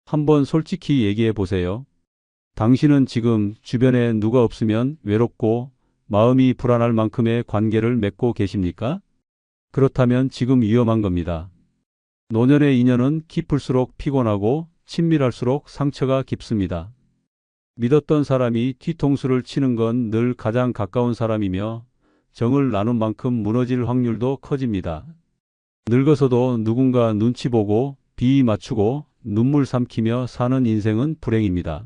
한번 솔직히 얘기해 보세요. 당신은 지금 주변에 누가 없으면 외롭고 마음이 불안할 만큼의 관계를 맺고 계십니까? 그렇다면 지금 위험한 겁니다. 노년의 인연은 깊을수록 피곤하고 친밀할수록 상처가 깊습니다. 믿었던 사람이 뒤통수를 치는 건 늘 가장 가까운 사람이며 정을 나눈 만큼 무너질 확률도 커집니다. 늙어서도 누군가 눈치 보고 비위 맞추고 눈물 삼키며 사는 인생은 불행입니다.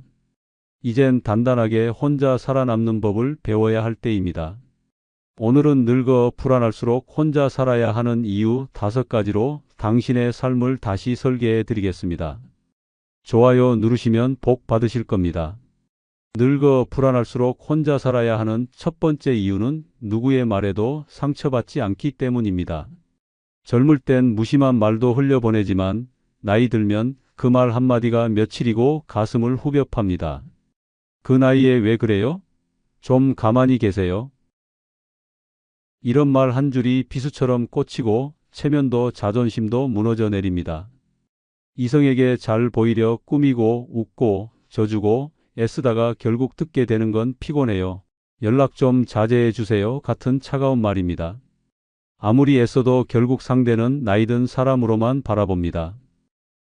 이젠 단단하게 혼자 살아남는 법을 배워야 할 때입니다. 오늘은 늙어 불안할수록 혼자 살아야 하는 이유 5가지로 당신의 삶을 다시 설계해 드리겠습니다. 좋아요 누르시면 복 받으실 겁니다. 늙어 불안할수록 혼자 살아야 하는 첫 번째 이유는 누구의 말에도 상처받지 않기 때문입니다. 젊을 땐 무심한 말도 흘려보내지만 나이 들면 그 말 한마디가 며칠이고 가슴을 후벼 팝니다. 그 나이에 왜 그래요? 좀 가만히 계세요. 이런 말 한 줄이 비수처럼 꽂히고 체면도 자존심도 무너져 내립니다. 이성에게 잘 보이려 꾸미고 웃고 져주고 애쓰다가 결국 듣게 되는 건 피곤해요. 연락 좀 자제해 주세요 같은 차가운 말입니다. 아무리 애써도 결국 상대는 나이든 사람으로만 바라봅니다.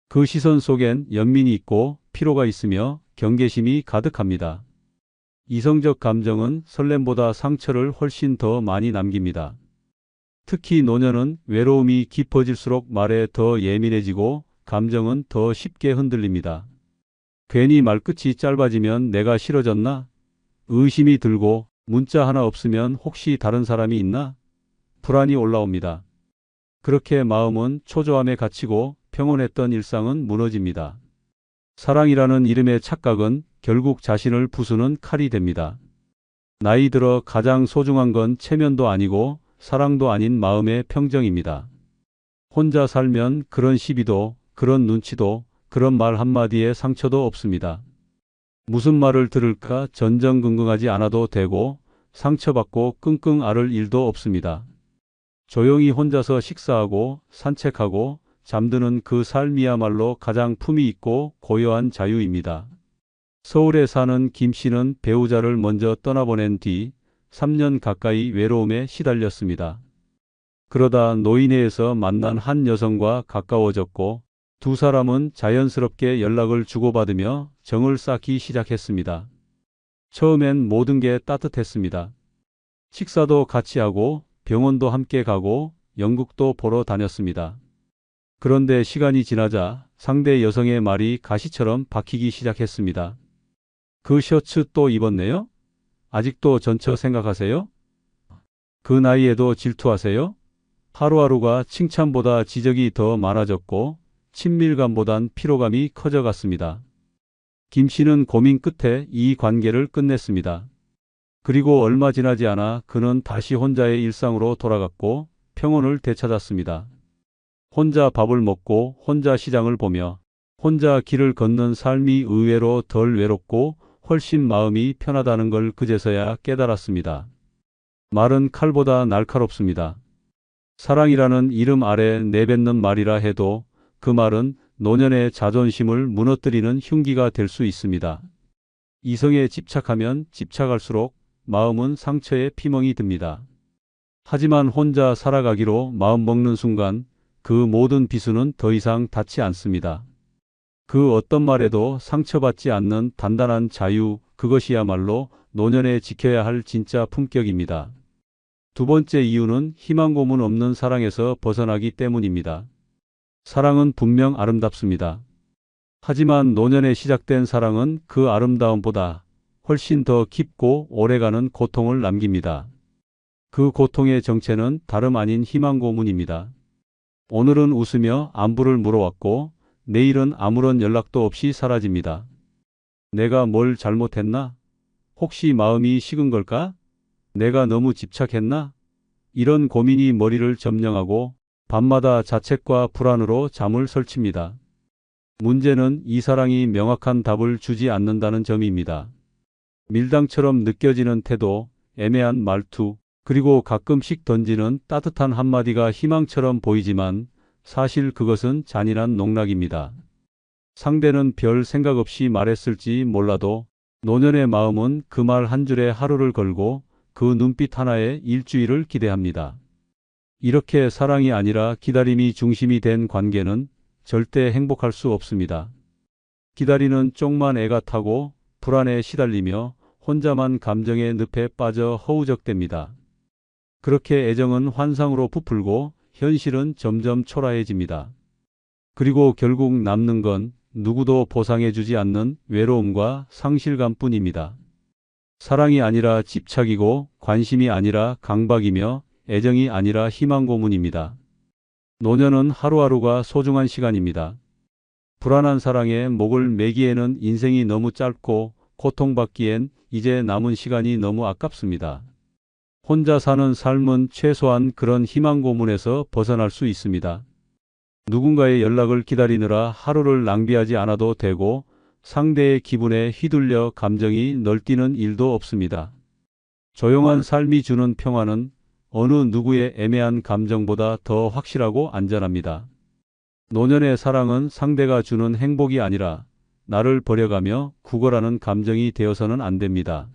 그 시선 속엔 연민이 있고 피로가 있으며 경계심이 가득합니다. 이성적 감정은 설렘보다 상처를 훨씬 더 많이 남깁니다. 특히 노년은 외로움이 깊어질수록 말에 더 예민해지고 감정은 더 쉽게 흔들립니다. 괜히 말끝이 짧아지면 내가 싫어졌나? 의심이 들고 문자 하나 없으면 혹시 다른 사람이 있나? 불안이 올라옵니다. 그렇게 마음은 초조함에 갇히고 평온했던 일상은 무너집니다. 사랑이라는 이름의 착각은 결국 자신을 부수는 칼이 됩니다. 나이 들어 가장 소중한 건 체면도 아니고 사랑도 아닌 마음의 평정입니다. 혼자 살면 그런 시비도, 그런 눈치도, 그런 말 한마디에 상처도 없습니다. 무슨 말을 들을까 전전긍긍하지 않아도 되고 상처받고 끙끙 앓을 일도 없습니다. 조용히 혼자서 식사하고 산책하고 잠드는 그 삶이야말로 가장 품위 있고 고요한 자유입니다. 서울에 사는 김 씨는 배우자를 먼저 떠나보낸 뒤 3년 가까이 외로움에 시달렸습니다. 그러다 노인회에서 만난 한 여성과 가까워졌고 두 사람은 자연스럽게 연락을 주고받으며 정을 쌓기 시작했습니다. 처음엔 모든 게 따뜻했습니다. 식사도 같이 하고 병원도 함께 가고 연극도 보러 다녔습니다. 그런데 시간이 지나자 상대 여성의 말이 가시처럼 박히기 시작했습니다. 그 셔츠 또 입었네요? 아직도 전처 생각하세요? 그 나이에도 질투하세요? 하루하루가 칭찬보다 지적이 더 많아졌고 친밀감보단 피로감이 커져갔습니다. 김 씨는 고민 끝에 이 관계를 끝냈습니다. 그리고 얼마 지나지 않아 그는 다시 혼자의 일상으로 돌아갔고 평온을 되찾았습니다. 혼자 밥을 먹고 혼자 시장을 보며 혼자 길을 걷는 삶이 의외로 덜 외롭고 훨씬 마음이 편하다는 걸 그제서야 깨달았습니다. 말은 칼보다 날카롭습니다. 사랑이라는 이름 아래 내뱉는 말이라 해도 그 말은 노년의 자존심을 무너뜨리는 흉기가 될 수 있습니다. 이성에 집착하면 집착할수록 마음은 상처에 피멍이 듭니다. 하지만 혼자 살아가기로 마음먹는 순간 그 모든 비수는 더 이상 닿지 않습니다. 그 어떤 말에도 상처받지 않는 단단한 자유, 그것이야말로 노년에 지켜야 할 진짜 품격입니다. 두 번째 이유는 희망 고문 없는 사랑에서 벗어나기 때문입니다. 사랑은 분명 아름답습니다. 하지만 노년에 시작된 사랑은 그 아름다움보다 훨씬 더 깊고 오래가는 고통을 남깁니다. 그 고통의 정체는 다름 아닌 희망 고문입니다. 오늘은 웃으며 안부를 물어왔고 내일은 아무런 연락도 없이 사라집니다. 내가 뭘 잘못했나? 혹시 마음이 식은 걸까? 내가 너무 집착했나? 이런 고민이 머리를 점령하고 밤마다 자책과 불안으로 잠을 설칩니다. 문제는 이 사랑이 명확한 답을 주지 않는다는 점입니다. 밀당처럼 느껴지는 태도, 애매한 말투, 그리고 가끔씩 던지는 따뜻한 한마디가 희망처럼 보이지만 사실 그것은 잔인한 농락입니다. 상대는 별 생각 없이 말했을지 몰라도 노년의 마음은 그 말 한 줄에 하루를 걸고 그 눈빛 하나에 일주일을 기대합니다. 이렇게 사랑이 아니라 기다림이 중심이 된 관계는 절대 행복할 수 없습니다. 기다리는 쪽만 애가 타고 불안에 시달리며 혼자만 감정의 늪에 빠져 허우적댑니다. 그렇게 애정은 환상으로 부풀고 현실은 점점 초라해집니다. 그리고 결국 남는 건 누구도 보상해주지 않는 외로움과 상실감뿐입니다. 사랑이 아니라 집착이고 관심이 아니라 강박이며 애정이 아니라 희망 고문입니다. 노년은 하루하루가 소중한 시간입니다. 불안한 사랑에 목을 매기에는 인생이 너무 짧고 고통받기엔 이제 남은 시간이 너무 아깝습니다. 혼자 사는 삶은 최소한 그런 희망 고문에서 벗어날 수 있습니다. 누군가의 연락을 기다리느라 하루를 낭비하지 않아도 되고 상대의 기분에 휘둘려 감정이 널뛰는 일도 없습니다. 조용한 삶이 주는 평화는 어느 누구의 애매한 감정보다 더 확실하고 안전합니다. 노년의 사랑은 상대가 주는 행복이 아니라 나를 버려가며 구걸하는 감정이 되어서는 안 됩니다.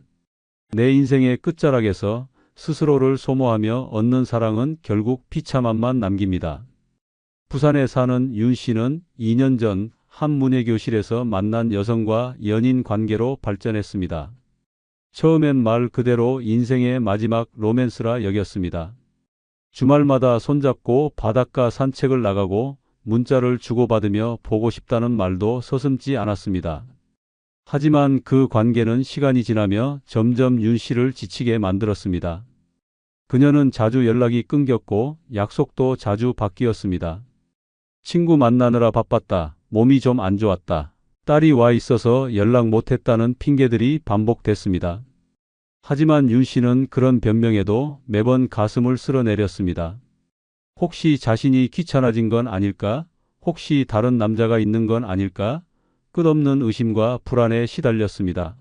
내 인생의 끝자락에서 스스로를 소모하며 얻는 사랑은 결국 비참함만 남깁니다. 부산에 사는 윤 씨는 2년 전 한 문예교실에서 만난 여성과 연인 관계로 발전했습니다. 처음엔 말 그대로 인생의 마지막 로맨스라 여겼습니다. 주말마다 손잡고 바닷가 산책을 나가고 문자를 주고받으며 보고 싶다는 말도 서슴지 않았습니다. 하지만 그 관계는 시간이 지나며 점점 윤 씨를 지치게 만들었습니다. 그녀는 자주 연락이 끊겼고 약속도 자주 바뀌었습니다. 친구 만나느라 바빴다. 몸이 좀 안 좋았다. 딸이 와 있어서 연락 못했다는 핑계들이 반복됐습니다. 하지만 윤 씨는 그런 변명에도 매번 가슴을 쓸어내렸습니다. 혹시 자신이 귀찮아진 건 아닐까? 혹시 다른 남자가 있는 건 아닐까? 끝없는 의심과 불안에 시달렸습니다.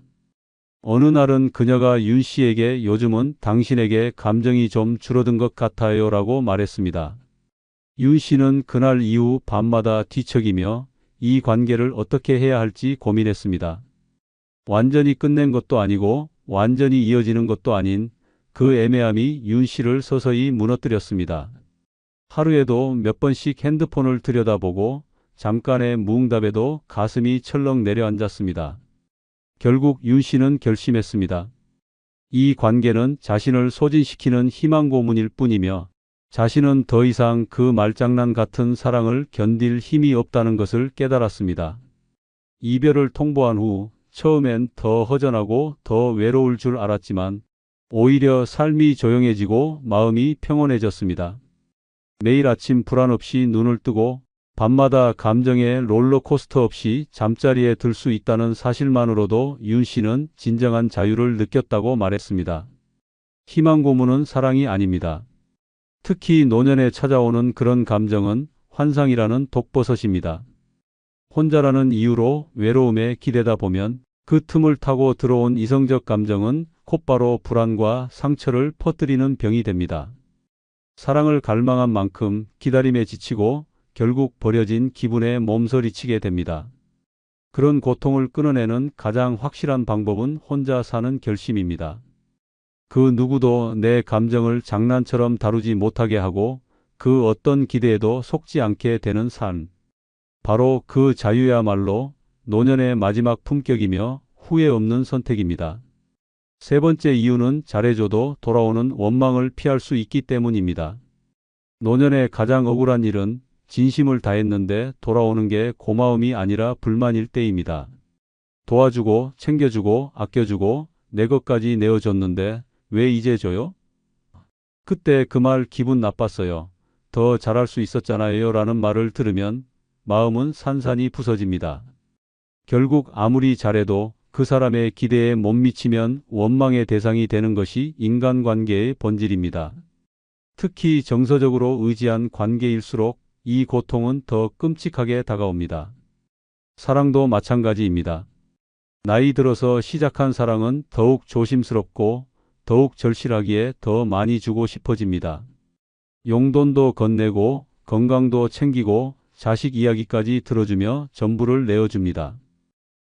어느 날은 그녀가 윤 씨에게 요즘은 당신에게 감정이 좀 줄어든 것 같아요 라고 말했습니다. 윤 씨는 그날 이후 밤마다 뒤척이며 이 관계를 어떻게 해야 할지 고민했습니다. 완전히 끝낸 것도 아니고 완전히 이어지는 것도 아닌 그 애매함이 윤 씨를 서서히 무너뜨렸습니다. 하루에도 몇 번씩 핸드폰을 들여다보고 잠깐의 무응답에도 가슴이 철렁 내려앉았습니다. 결국 윤 씨는 결심했습니다. 이 관계는 자신을 소진시키는 희망 고문일 뿐이며 자신은 더 이상 그 말장난 같은 사랑을 견딜 힘이 없다는 것을 깨달았습니다. 이별을 통보한 후 처음엔 더 허전하고 더 외로울 줄 알았지만 오히려 삶이 조용해지고 마음이 평온해졌습니다. 매일 아침 불안 없이 눈을 뜨고 밤마다 감정의 롤러코스터 없이 잠자리에 들 수 있다는 사실만으로도 윤 씨는 진정한 자유를 느꼈다고 말했습니다. 희망 고문은 사랑이 아닙니다. 특히 노년에 찾아오는 그런 감정은 환상이라는 독버섯입니다. 혼자라는 이유로 외로움에 기대다 보면 그 틈을 타고 들어온 이성적 감정은 곧바로 불안과 상처를 퍼뜨리는 병이 됩니다. 사랑을 갈망한 만큼 기다림에 지치고 결국 버려진 기분에 몸서리치게 됩니다. 그런 고통을 끊어내는 가장 확실한 방법은 혼자 사는 결심입니다. 그 누구도 내 감정을 장난처럼 다루지 못하게 하고 그 어떤 기대에도 속지 않게 되는 삶. 바로 그 자유야말로 노년의 마지막 품격이며 후회 없는 선택입니다. 세 번째 이유는 잘해줘도 돌아오는 원망을 피할 수 있기 때문입니다. 노년의 가장 억울한 일은 진심을 다했는데 돌아오는 게 고마움이 아니라 불만일 때입니다. 도와주고 챙겨주고 아껴주고 내 것까지 내어줬는데 왜 이제 줘요? 그때 그 말 기분 나빴어요. 더 잘할 수 있었잖아요 라는 말을 들으면 마음은 산산이 부서집니다. 결국 아무리 잘해도 그 사람의 기대에 못 미치면 원망의 대상이 되는 것이 인간관계의 본질입니다. 특히 정서적으로 의지한 관계일수록 이 고통은 더 끔찍하게 다가옵니다. 사랑도 마찬가지입니다. 나이 들어서 시작한 사랑은 더욱 조심스럽고 더욱 절실하기에 더 많이 주고 싶어집니다. 용돈도 건네고 건강도 챙기고 자식 이야기까지 들어주며 전부를 내어줍니다.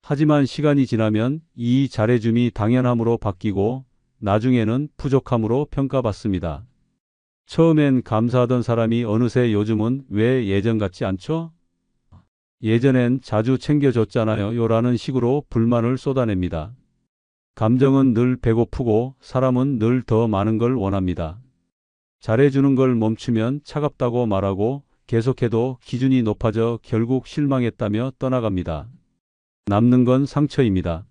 하지만 시간이 지나면 이 잘해줌이 당연함으로 바뀌고 나중에는 부족함으로 평가받습니다. 처음엔 감사하던 사람이 어느새 요즘은 왜 예전 같지 않죠? 예전엔 자주 챙겨줬잖아요 요라는 식으로 불만을 쏟아냅니다. 감정은 늘 배고프고 사람은 늘 더 많은 걸 원합니다. 잘해주는 걸 멈추면 차갑다고 말하고 계속해도 기준이 높아져 결국 실망했다며 떠나갑니다. 남는 건 상처입니다.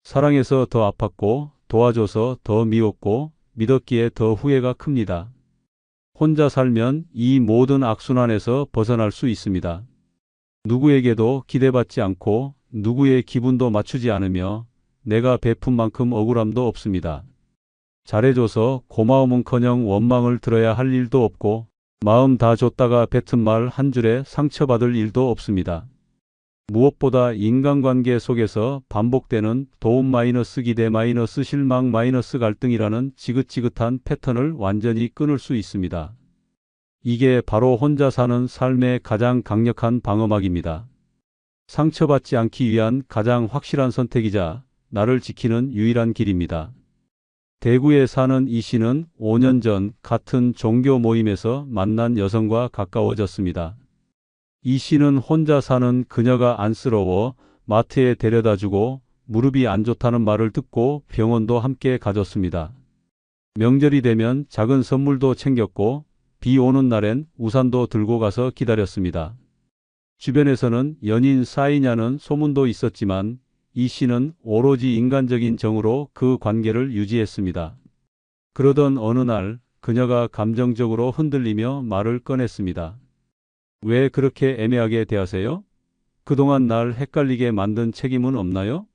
사랑해서 더 아팠고 도와줘서 더 미웠고 믿었기에 더 후회가 큽니다. 혼자 살면 이 모든 악순환에서 벗어날 수 있습니다. 누구에게도 기대받지 않고 누구의 기분도 맞추지 않으며 내가 베푼 만큼 억울함도 없습니다. 잘해줘서 고마움은커녕 원망을 들어야 할 일도 없고 마음 다 줬다가 뱉은 말 한 줄에 상처받을 일도 없습니다. 무엇보다 인간관계 속에서 반복되는 도움 마이너스 기대 마이너스 실망 마이너스 갈등이라는 지긋지긋한 패턴을 완전히 끊을 수 있습니다. 이게 바로 혼자 사는 삶의 가장 강력한 방어막입니다. 상처받지 않기 위한 가장 확실한 선택이자 나를 지키는 유일한 길입니다. 대구에 사는 이 씨는 5년 전 같은 종교 모임에서 만난 여성과 가까워졌습니다. 이 씨는 혼자 사는 그녀가 안쓰러워 마트에 데려다주고 무릎이 안 좋다는 말을 듣고 병원도 함께 가줬습니다. 명절이 되면 작은 선물도 챙겼고 비 오는 날엔 우산도 들고 가서 기다렸습니다. 주변에서는 연인 사이냐는 소문도 있었지만 이 씨는 오로지 인간적인 정으로 그 관계를 유지했습니다. 그러던 어느 날 그녀가 감정적으로 흔들리며 말을 꺼냈습니다. 왜 그렇게 애매하게 대하세요? 그동안 날 헷갈리게 만든 책임은 없나요?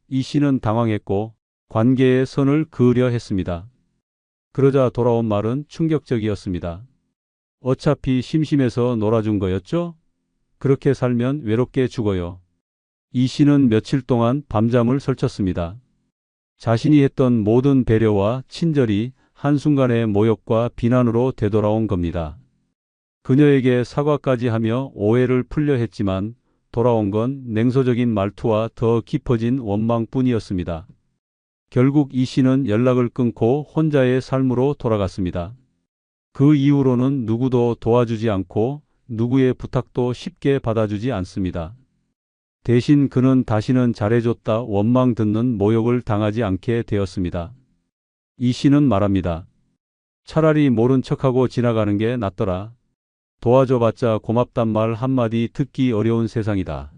이 씨는 당황했고 관계의 선을 그으려 했습니다. 그러자 돌아온 말은 충격적이었습니다. 어차피 심심해서 놀아준 거였죠? 그렇게 살면 외롭게 죽어요. 이 씨는 며칠 동안 밤잠을 설쳤습니다. 자신이 했던 모든 배려와 친절이 한순간의 모욕과 비난으로 되돌아온 겁니다. 그녀에게 사과까지 하며 오해를 풀려 했지만 돌아온 건 냉소적인 말투와 더 깊어진 원망뿐이었습니다. 결국 이 씨는 연락을 끊고 혼자의 삶으로 돌아갔습니다. 그 이후로는 누구도 도와주지 않고 누구의 부탁도 쉽게 받아주지 않습니다. 대신 그는 다시는 잘해줬다 원망 듣는 모욕을 당하지 않게 되었습니다. 이 씨는 말합니다. 차라리 모른 척하고 지나가는 게 낫더라. 도와줘봤자 고맙단 말 한마디 듣기 어려운 세상이다.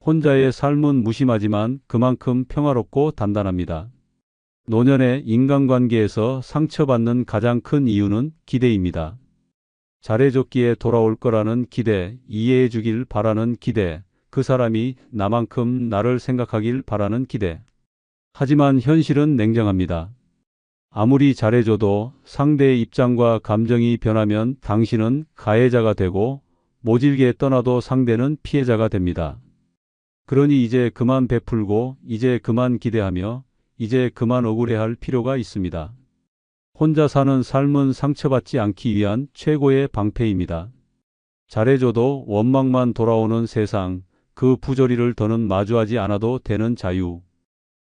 혼자의 삶은 무심하지만 그만큼 평화롭고 단단합니다. 노년의 인간관계에서 상처받는 가장 큰 이유는 기대입니다. 잘해줬기에 돌아올 거라는 기대, 이해해주길 바라는 기대, 그 사람이 나만큼 나를 생각하길 바라는 기대. 하지만 현실은 냉정합니다. 아무리 잘해줘도 상대의 입장과 감정이 변하면 당신은 가해자가 되고 모질게 떠나도 상대는 피해자가 됩니다. 그러니 이제 그만 베풀고 이제 그만 기대하며 이제 그만 억울해할 필요가 있습니다. 혼자 사는 삶은 상처받지 않기 위한 최고의 방패입니다. 잘해줘도 원망만 돌아오는 세상, 그 부조리를 더는 마주하지 않아도 되는 자유.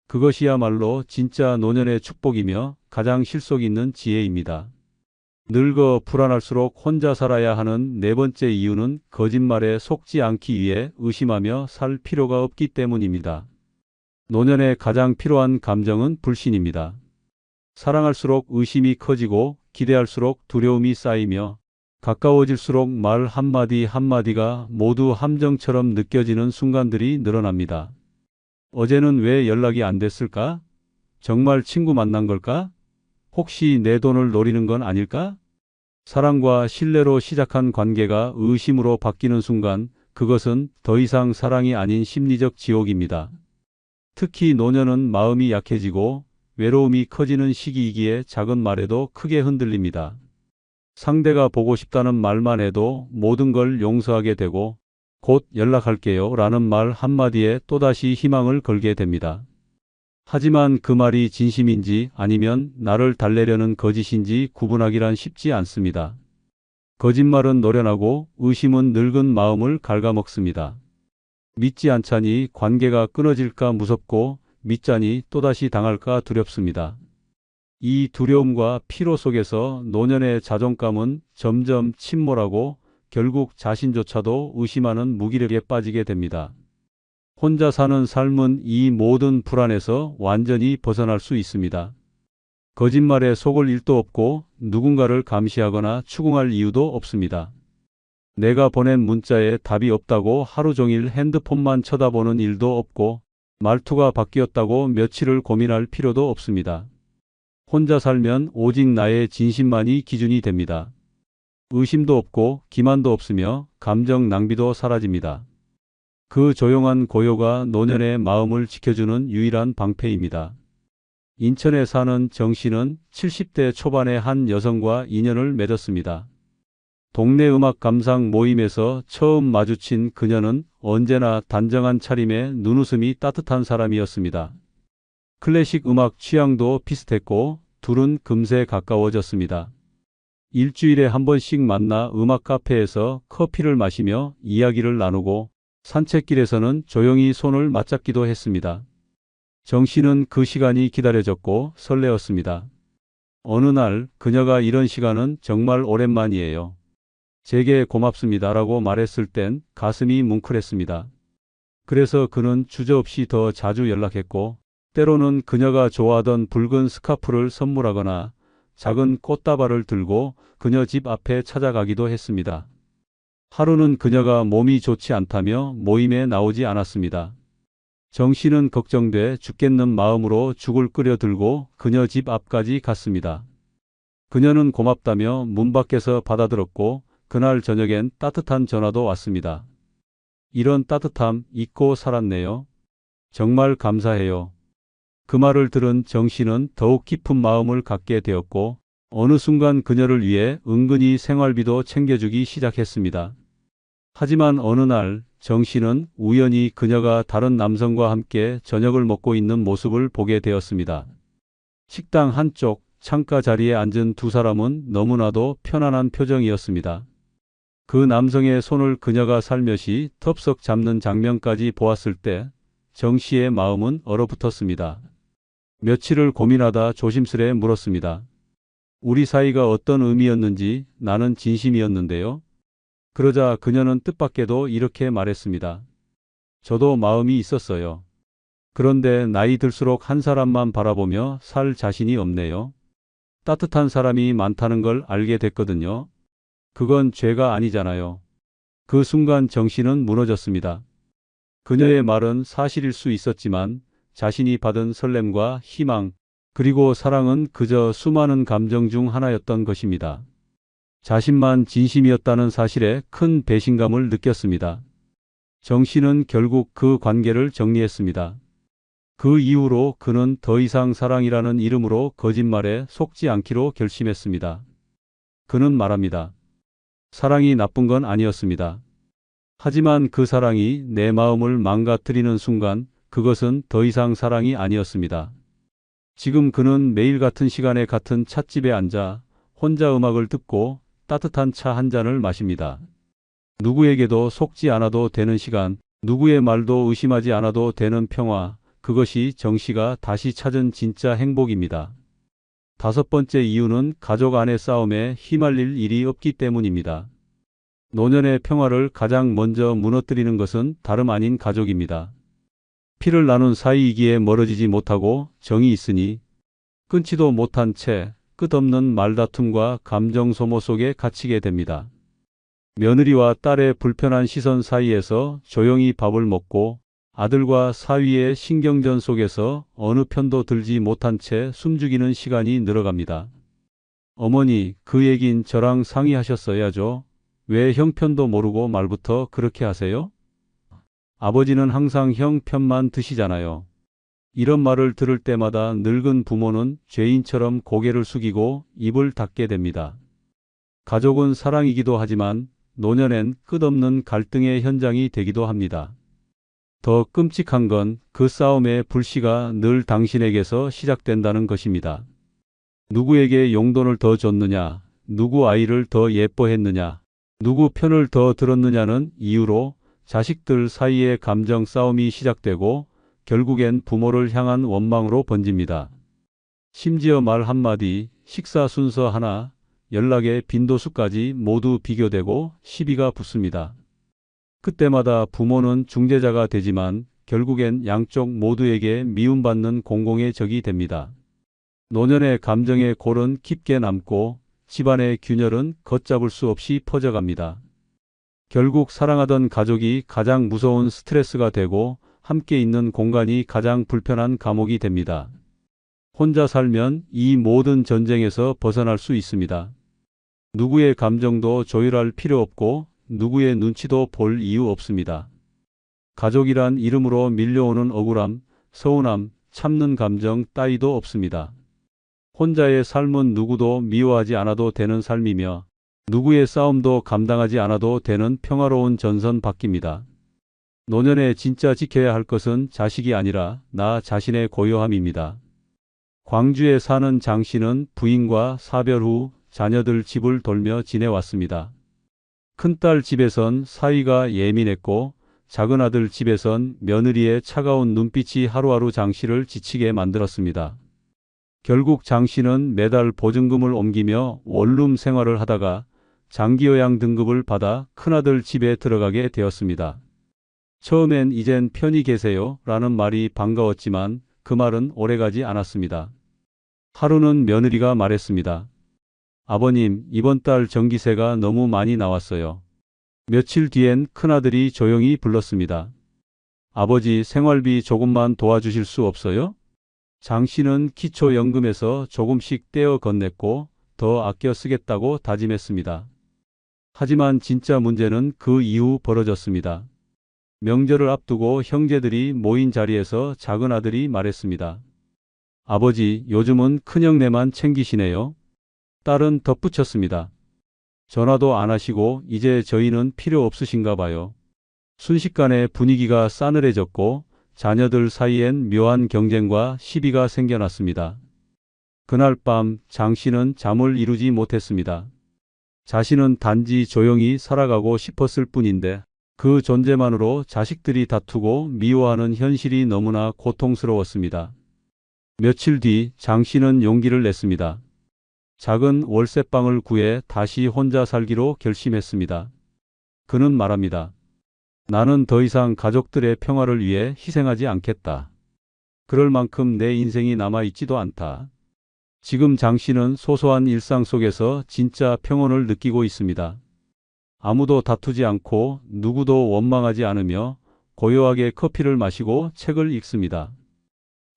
그것이야말로 진짜 노년의 축복이며 가장 실속 있는 지혜입니다. 늙어 불안할수록 혼자 살아야 하는 네 번째 이유는 거짓말에 속지 않기 위해 의심하며 살 필요가 없기 때문입니다. 노년에 가장 필요한 감정은 불신입니다. 사랑할수록 의심이 커지고 기대할수록 두려움이 쌓이며 가까워질수록 말 한마디 한마디가 모두 함정처럼 느껴지는 순간들이 늘어납니다. 어제는 왜 연락이 안 됐을까? 정말 친구 만난 걸까? 혹시 내 돈을 노리는 건 아닐까? 사랑과 신뢰로 시작한 관계가 의심으로 바뀌는 순간 그것은 더 이상 사랑이 아닌 심리적 지옥입니다. 특히 노년은 마음이 약해지고 외로움이 커지는 시기이기에 작은 말에도 크게 흔들립니다. 상대가 보고 싶다는 말만 해도 모든 걸 용서하게 되고 곧 연락할게요 라는 말 한마디에 또다시 희망을 걸게 됩니다. 하지만 그 말이 진심인지 아니면 나를 달래려는 거짓인지 구분하기란 쉽지 않습니다. 거짓말은 노련하고 의심은 늙은 마음을 갉아먹습니다. 믿지 않자니 관계가 끊어질까 무섭고 믿자니 또다시 당할까 두렵습니다. 이 두려움과 피로 속에서 노년의 자존감은 점점 침몰하고 결국 자신조차도 의심하는 무기력에 빠지게 됩니다. 혼자 사는 삶은 이 모든 불안에서 완전히 벗어날 수 있습니다. 거짓말에 속을 일도 없고 누군가를 감시하거나 추궁할 이유도 없습니다. 내가 보낸 문자에 답이 없다고 하루 종일 핸드폰만 쳐다보는 일도 없고 말투가 바뀌었다고 며칠을 고민할 필요도 없습니다. 혼자 살면 오직 나의 진심만이 기준이 됩니다. 의심도 없고 기만도 없으며 감정 낭비도 사라집니다. 그 조용한 고요가 노년의 마음을 지켜주는 유일한 방패입니다. 인천에 사는 정 씨는 70대 초반의 한 여성과 인연을 맺었습니다. 동네 음악 감상 모임에서 처음 마주친 그녀는 언제나 단정한 차림에 눈웃음이 따뜻한 사람이었습니다. 클래식 음악 취향도 비슷했고 둘은 금세 가까워졌습니다. 일주일에 한 번씩 만나 음악 카페에서 커피를 마시며 이야기를 나누고 산책길에서는 조용히 손을 맞잡기도 했습니다. 정 씨는 그 시간이 기다려졌고 설레었습니다. 어느 날 그녀가 이런 시간은 정말 오랜만이에요. 제게 고맙습니다라고 말했을 땐 가슴이 뭉클했습니다. 그래서 그는 주저없이 더 자주 연락했고 때로는 그녀가 좋아하던 붉은 스카프를 선물하거나 작은 꽃다발을 들고 그녀 집 앞에 찾아가기도 했습니다. 하루는 그녀가 몸이 좋지 않다며 모임에 나오지 않았습니다. 정 씨는 걱정돼 죽겠는 마음으로 죽을 끓여 들고 그녀 집 앞까지 갔습니다. 그녀는 고맙다며 문 밖에서 받아들었고 그날 저녁엔 따뜻한 전화도 왔습니다. 이런 따뜻함 잊고 살았네요. 정말 감사해요. 그 말을 들은 정 씨는 더욱 깊은 마음을 갖게 되었고 어느 순간 그녀를 위해 은근히 생활비도 챙겨주기 시작했습니다. 하지만 어느 날 정 씨는 우연히 그녀가 다른 남성과 함께 저녁을 먹고 있는 모습을 보게 되었습니다. 식당 한쪽 창가 자리에 앉은 두 사람은 너무나도 편안한 표정이었습니다. 그 남성의 손을 그녀가 살며시 덥석 잡는 장면까지 보았을 때 정 씨의 마음은 얼어붙었습니다. 며칠을 고민하다 조심스레 물었습니다. 우리 사이가 어떤 의미였는지 나는 진심이었는데요. 그러자 그녀는 뜻밖에도 이렇게 말했습니다. 저도 마음이 있었어요. 그런데 나이 들수록 한 사람만 바라보며 살 자신이 없네요. 따뜻한 사람이 많다는 걸 알게 됐거든요. 그건 죄가 아니잖아요. 그 순간 정 씨는 무너졌습니다. 그녀의 말은 사실일 수 있었지만 자신이 받은 설렘과 희망, 그리고 사랑은 그저 수많은 감정 중 하나였던 것입니다. 자신만 진심이었다는 사실에 큰 배신감을 느꼈습니다. 정 씨는 결국 그 관계를 정리했습니다. 그 이후로 그는 더 이상 사랑이라는 이름으로 거짓말에 속지 않기로 결심했습니다. 그는 말합니다. 사랑이 나쁜 건 아니었습니다. 하지만 그 사랑이 내 마음을 망가뜨리는 순간 그것은 더 이상 사랑이 아니었습니다. 지금 그는 매일 같은 시간에 같은 찻집에 앉아 혼자 음악을 듣고 따뜻한 차 한 잔을 마십니다. 누구에게도 속지 않아도 되는 시간, 누구의 말도 의심하지 않아도 되는 평화, 그것이 정 씨가 다시 찾은 진짜 행복입니다. 다섯 번째 이유는 가족 안의 싸움에 휘말릴 일이 없기 때문입니다. 노년의 평화를 가장 먼저 무너뜨리는 것은 다름 아닌 가족입니다. 피를 나눈 사이이기에 멀어지지 못하고 정이 있으니 끊지도 못한 채 끝없는 말다툼과 감정 소모 속에 갇히게 됩니다. 며느리와 딸의 불편한 시선 사이에서 조용히 밥을 먹고 아들과 사위의 신경전 속에서 어느 편도 들지 못한 채 숨죽이는 시간이 늘어갑니다. 어머니, 그 얘긴 저랑 상의하셨어야죠. 왜 형편도 모르고 말부터 그렇게 하세요? 아버지는 항상 형 편만 드시잖아요. 이런 말을 들을 때마다 늙은 부모는 죄인처럼 고개를 숙이고 입을 닫게 됩니다. 가족은 사랑이기도 하지만 노년엔 끝없는 갈등의 현장이 되기도 합니다. 더 끔찍한 건 그 싸움의 불씨가 늘 당신에게서 시작된다는 것입니다. 누구에게 용돈을 더 줬느냐, 누구 아이를 더 예뻐했느냐, 누구 편을 더 들었느냐는 이유로 자식들 사이의 감정 싸움이 시작되고 결국엔 부모를 향한 원망으로 번집니다. 심지어 말 한마디, 식사 순서 하나, 연락의 빈도수까지 모두 비교되고 시비가 붙습니다. 그때마다 부모는 중재자가 되지만 결국엔 양쪽 모두에게 미움받는 공공의 적이 됩니다. 노년의 감정의 골은 깊게 남고 집안의 균열은 걷잡을 수 없이 퍼져갑니다. 결국 사랑하던 가족이 가장 무서운 스트레스가 되고 함께 있는 공간이 가장 불편한 감옥이 됩니다. 혼자 살면 이 모든 전쟁에서 벗어날 수 있습니다. 누구의 감정도 조율할 필요 없고 누구의 눈치도 볼 이유 없습니다. 가족이란 이름으로 밀려오는 억울함, 서운함, 참는 감정 따위도 없습니다. 혼자의 삶은 누구도 미워하지 않아도 되는 삶이며 누구의 싸움도 감당하지 않아도 되는 평화로운 전선밖입니다. 노년에 진짜 지켜야 할 것은 자식이 아니라 나 자신의 고요함입니다. 광주에 사는 장 씨는 부인과 사별 후 자녀들 집을 돌며 지내왔습니다. 큰딸 집에선 사위가 예민했고 작은 아들 집에선 며느리의 차가운 눈빛이 하루하루 장 씨를 지치게 만들었습니다. 결국 장 씨는 매달 보증금을 옮기며 원룸 생활을 하다가 장기요양 등급을 받아 큰아들 집에 들어가게 되었습니다. 처음엔 이젠 편히 계세요 라는 말이 반가웠지만 그 말은 오래가지 않았습니다. 하루는 며느리가 말했습니다. 아버님, 이번 달 전기세가 너무 많이 나왔어요. 며칠 뒤엔 큰아들이 조용히 불렀습니다. 아버지, 생활비 조금만 도와주실 수 없어요? 장 씨는 기초연금에서 조금씩 떼어 건넸고 더 아껴 쓰겠다고 다짐했습니다. 하지만 진짜 문제는 그 이후 벌어졌습니다. 명절을 앞두고 형제들이 모인 자리에서 작은 아들이 말했습니다. 아버지, 요즘은 큰형네만 챙기시네요. 딸은 덧붙였습니다. 전화도 안 하시고 이제 저희는 필요 없으신가 봐요. 순식간에 분위기가 싸늘해졌고 자녀들 사이엔 묘한 경쟁과 시비가 생겨났습니다. 그날 밤 장 씨는 잠을 이루지 못했습니다. 자신은 단지 조용히 살아가고 싶었을 뿐인데 그 존재만으로 자식들이 다투고 미워하는 현실이 너무나 고통스러웠습니다. 며칠 뒤 장 씨는 용기를 냈습니다. 작은 월세방을 구해 다시 혼자 살기로 결심했습니다. 그는 말합니다. 나는 더 이상 가족들의 평화를 위해 희생하지 않겠다. 그럴 만큼 내 인생이 남아있지도 않다. 지금 장 씨는 소소한 일상 속에서 진짜 평온을 느끼고 있습니다. 아무도 다투지 않고 누구도 원망하지 않으며 고요하게 커피를 마시고 책을 읽습니다.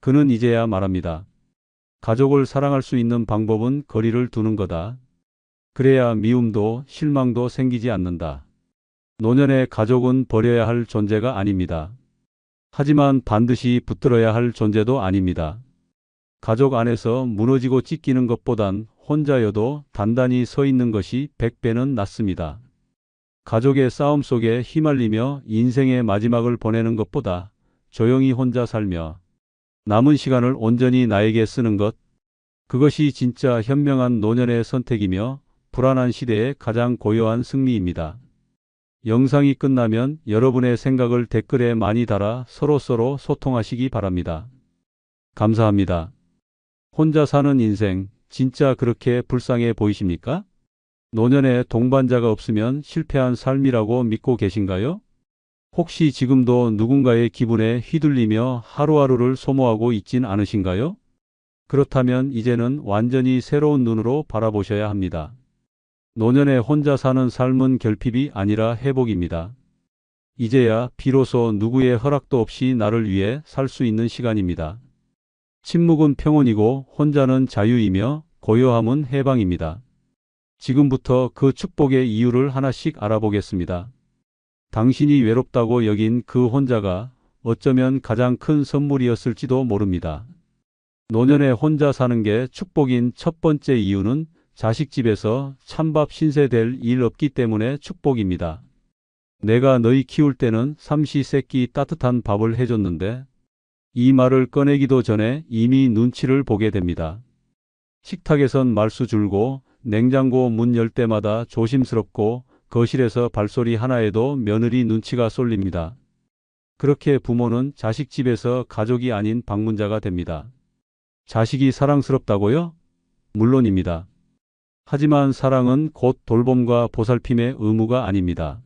그는 이제야 말합니다. 가족을 사랑할 수 있는 방법은 거리를 두는 거다. 그래야 미움도 실망도 생기지 않는다. 노년의 가족은 버려야 할 존재가 아닙니다. 하지만 반드시 붙들어야 할 존재도 아닙니다. 가족 안에서 무너지고 찢기는 것보단 혼자여도 단단히 서 있는 것이 100배는 낫습니다. 가족의 싸움 속에 휘말리며 인생의 마지막을 보내는 것보다 조용히 혼자 살며 남은 시간을 온전히 나에게 쓰는 것, 그것이 진짜 현명한 노년의 선택이며 불안한 시대의 가장 고요한 승리입니다. 영상이 끝나면 여러분의 생각을 댓글에 많이 달아 서로 소통하시기 바랍니다. 감사합니다. 혼자 사는 인생, 진짜 그렇게 불쌍해 보이십니까? 노년에 동반자가 없으면 실패한 삶이라고 믿고 계신가요? 혹시 지금도 누군가의 기분에 휘둘리며 하루하루를 소모하고 있진 않으신가요? 그렇다면 이제는 완전히 새로운 눈으로 바라보셔야 합니다. 노년에 혼자 사는 삶은 결핍이 아니라 회복입니다. 이제야 비로소 누구의 허락도 없이 나를 위해 살 수 있는 시간입니다. 침묵은 평온이고 혼자는 자유이며 고요함은 해방입니다. 지금부터 그 축복의 이유를 하나씩 알아보겠습니다. 당신이 외롭다고 여긴 그 혼자가 어쩌면 가장 큰 선물이었을지도 모릅니다. 노년에 혼자 사는 게 축복인 첫 번째 이유는 자식 집에서 찬밥 신세될 일 없기 때문에 축복입니다. 내가 너희 키울 때는 삼시세끼 따뜻한 밥을 해줬는데 이 말을 꺼내기도 전에 이미 눈치를 보게 됩니다. 식탁에선 말수 줄고 냉장고 문 열 때마다 조심스럽고 거실에서 발소리 하나에도 며느리 눈치가 쏠립니다. 그렇게 부모는 자식 집에서 가족이 아닌 방문자가 됩니다. 자식이 사랑스럽다고요? 물론입니다. 하지만 사랑은 곧 돌봄과 보살핌의 의무가 아닙니다.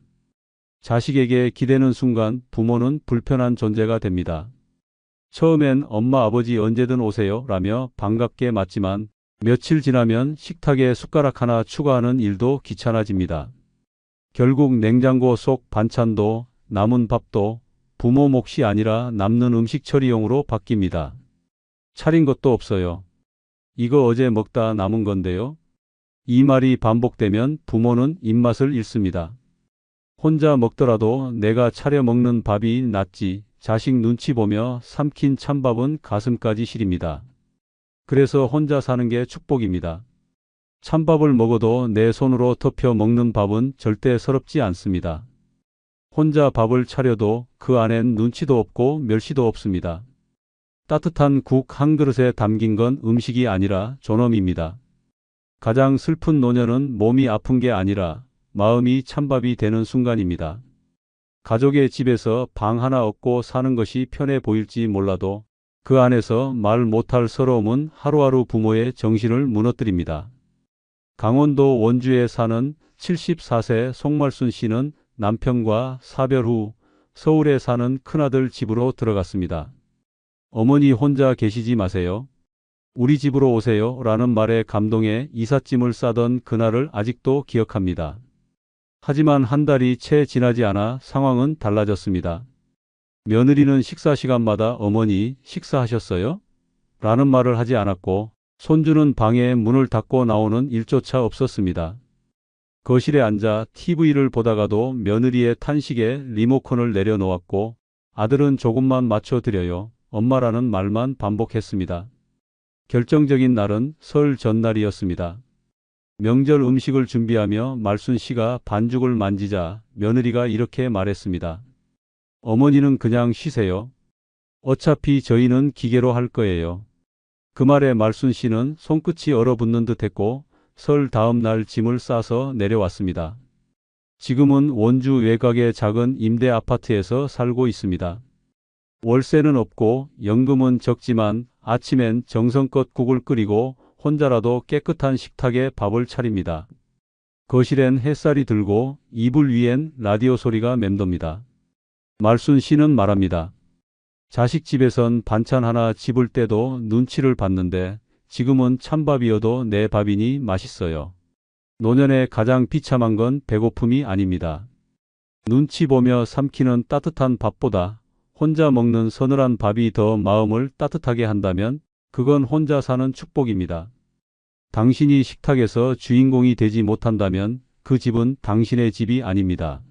자식에게 기대는 순간 부모는 불편한 존재가 됩니다. 처음엔 엄마 아버지 언제든 오세요 라며 반갑게 맞지만 며칠 지나면 식탁에 숟가락 하나 추가하는 일도 귀찮아집니다. 결국 냉장고 속 반찬도 남은 밥도 부모 몫이 아니라 남는 음식 처리용으로 바뀝니다. 차린 것도 없어요. 이거 어제 먹다 남은 건데요. 이 말이 반복되면 부모는 입맛을 잃습니다. 혼자 먹더라도 내가 차려 먹는 밥이 낫지 자식 눈치 보며 삼킨 찬밥은 가슴까지 시립니다. 그래서 혼자 사는 게 축복입니다. 찬밥을 먹어도 내 손으로 덮여 먹는 밥은 절대 서럽지 않습니다. 혼자 밥을 차려도 그 안엔 눈치도 없고 멸시도 없습니다. 따뜻한 국 한 그릇에 담긴 건 음식이 아니라 존엄입니다. 가장 슬픈 노년은 몸이 아픈 게 아니라 마음이 찬밥이 되는 순간입니다. 가족의 집에서 방 하나 얻고 사는 것이 편해 보일지 몰라도 그 안에서 말 못할 서러움은 하루하루 부모의 정신을 무너뜨립니다. 강원도 원주에 사는 74세 송말순 씨는 남편과 사별 후 서울에 사는 큰아들 집으로 들어갔습니다. 어머니 혼자 계시지 마세요. 우리 집으로 오세요 라는 말에 감동해 이삿짐을 싸던 그날을 아직도 기억합니다. 하지만 한 달이 채 지나지 않아 상황은 달라졌습니다. 며느리는 식사 시간마다 어머니 식사하셨어요? 라는 말을 하지 않았고 손주는 방에 문을 닫고 나오는 일조차 없었습니다. 거실에 앉아 TV를 보다가도 며느리의 탄식에 리모컨을 내려놓았고 아들은 조금만 맞춰드려요. 엄마라는 말만 반복했습니다. 결정적인 날은 설 전날이었습니다. 명절 음식을 준비하며 말순 씨가 반죽을 만지자 며느리가 이렇게 말했습니다. 어머니는 그냥 쉬세요. 어차피 저희는 기계로 할 거예요. 그 말에 말순 씨는 손끝이 얼어붙는 듯 했고 설 다음 날 짐을 싸서 내려왔습니다. 지금은 원주 외곽의 작은 임대 아파트에서 살고 있습니다. 월세는 없고 연금은 적지만 아침엔 정성껏 국을 끓이고 혼자라도 깨끗한 식탁에 밥을 차립니다. 거실엔 햇살이 들고 이불 위엔 라디오 소리가 맴돕니다. 말순 씨는 말합니다. 자식 집에선 반찬 하나 집을 때도 눈치를 봤는데 지금은 찬밥이어도 내 밥이니 맛있어요. 노년에 가장 비참한 건 배고픔이 아닙니다. 눈치 보며 삼키는 따뜻한 밥보다 혼자 먹는 서늘한 밥이 더 마음을 따뜻하게 한다면 그건 혼자 사는 축복입니다. 당신이 식탁에서 주인공이 되지 못한다면 그 집은 당신의 집이 아닙니다.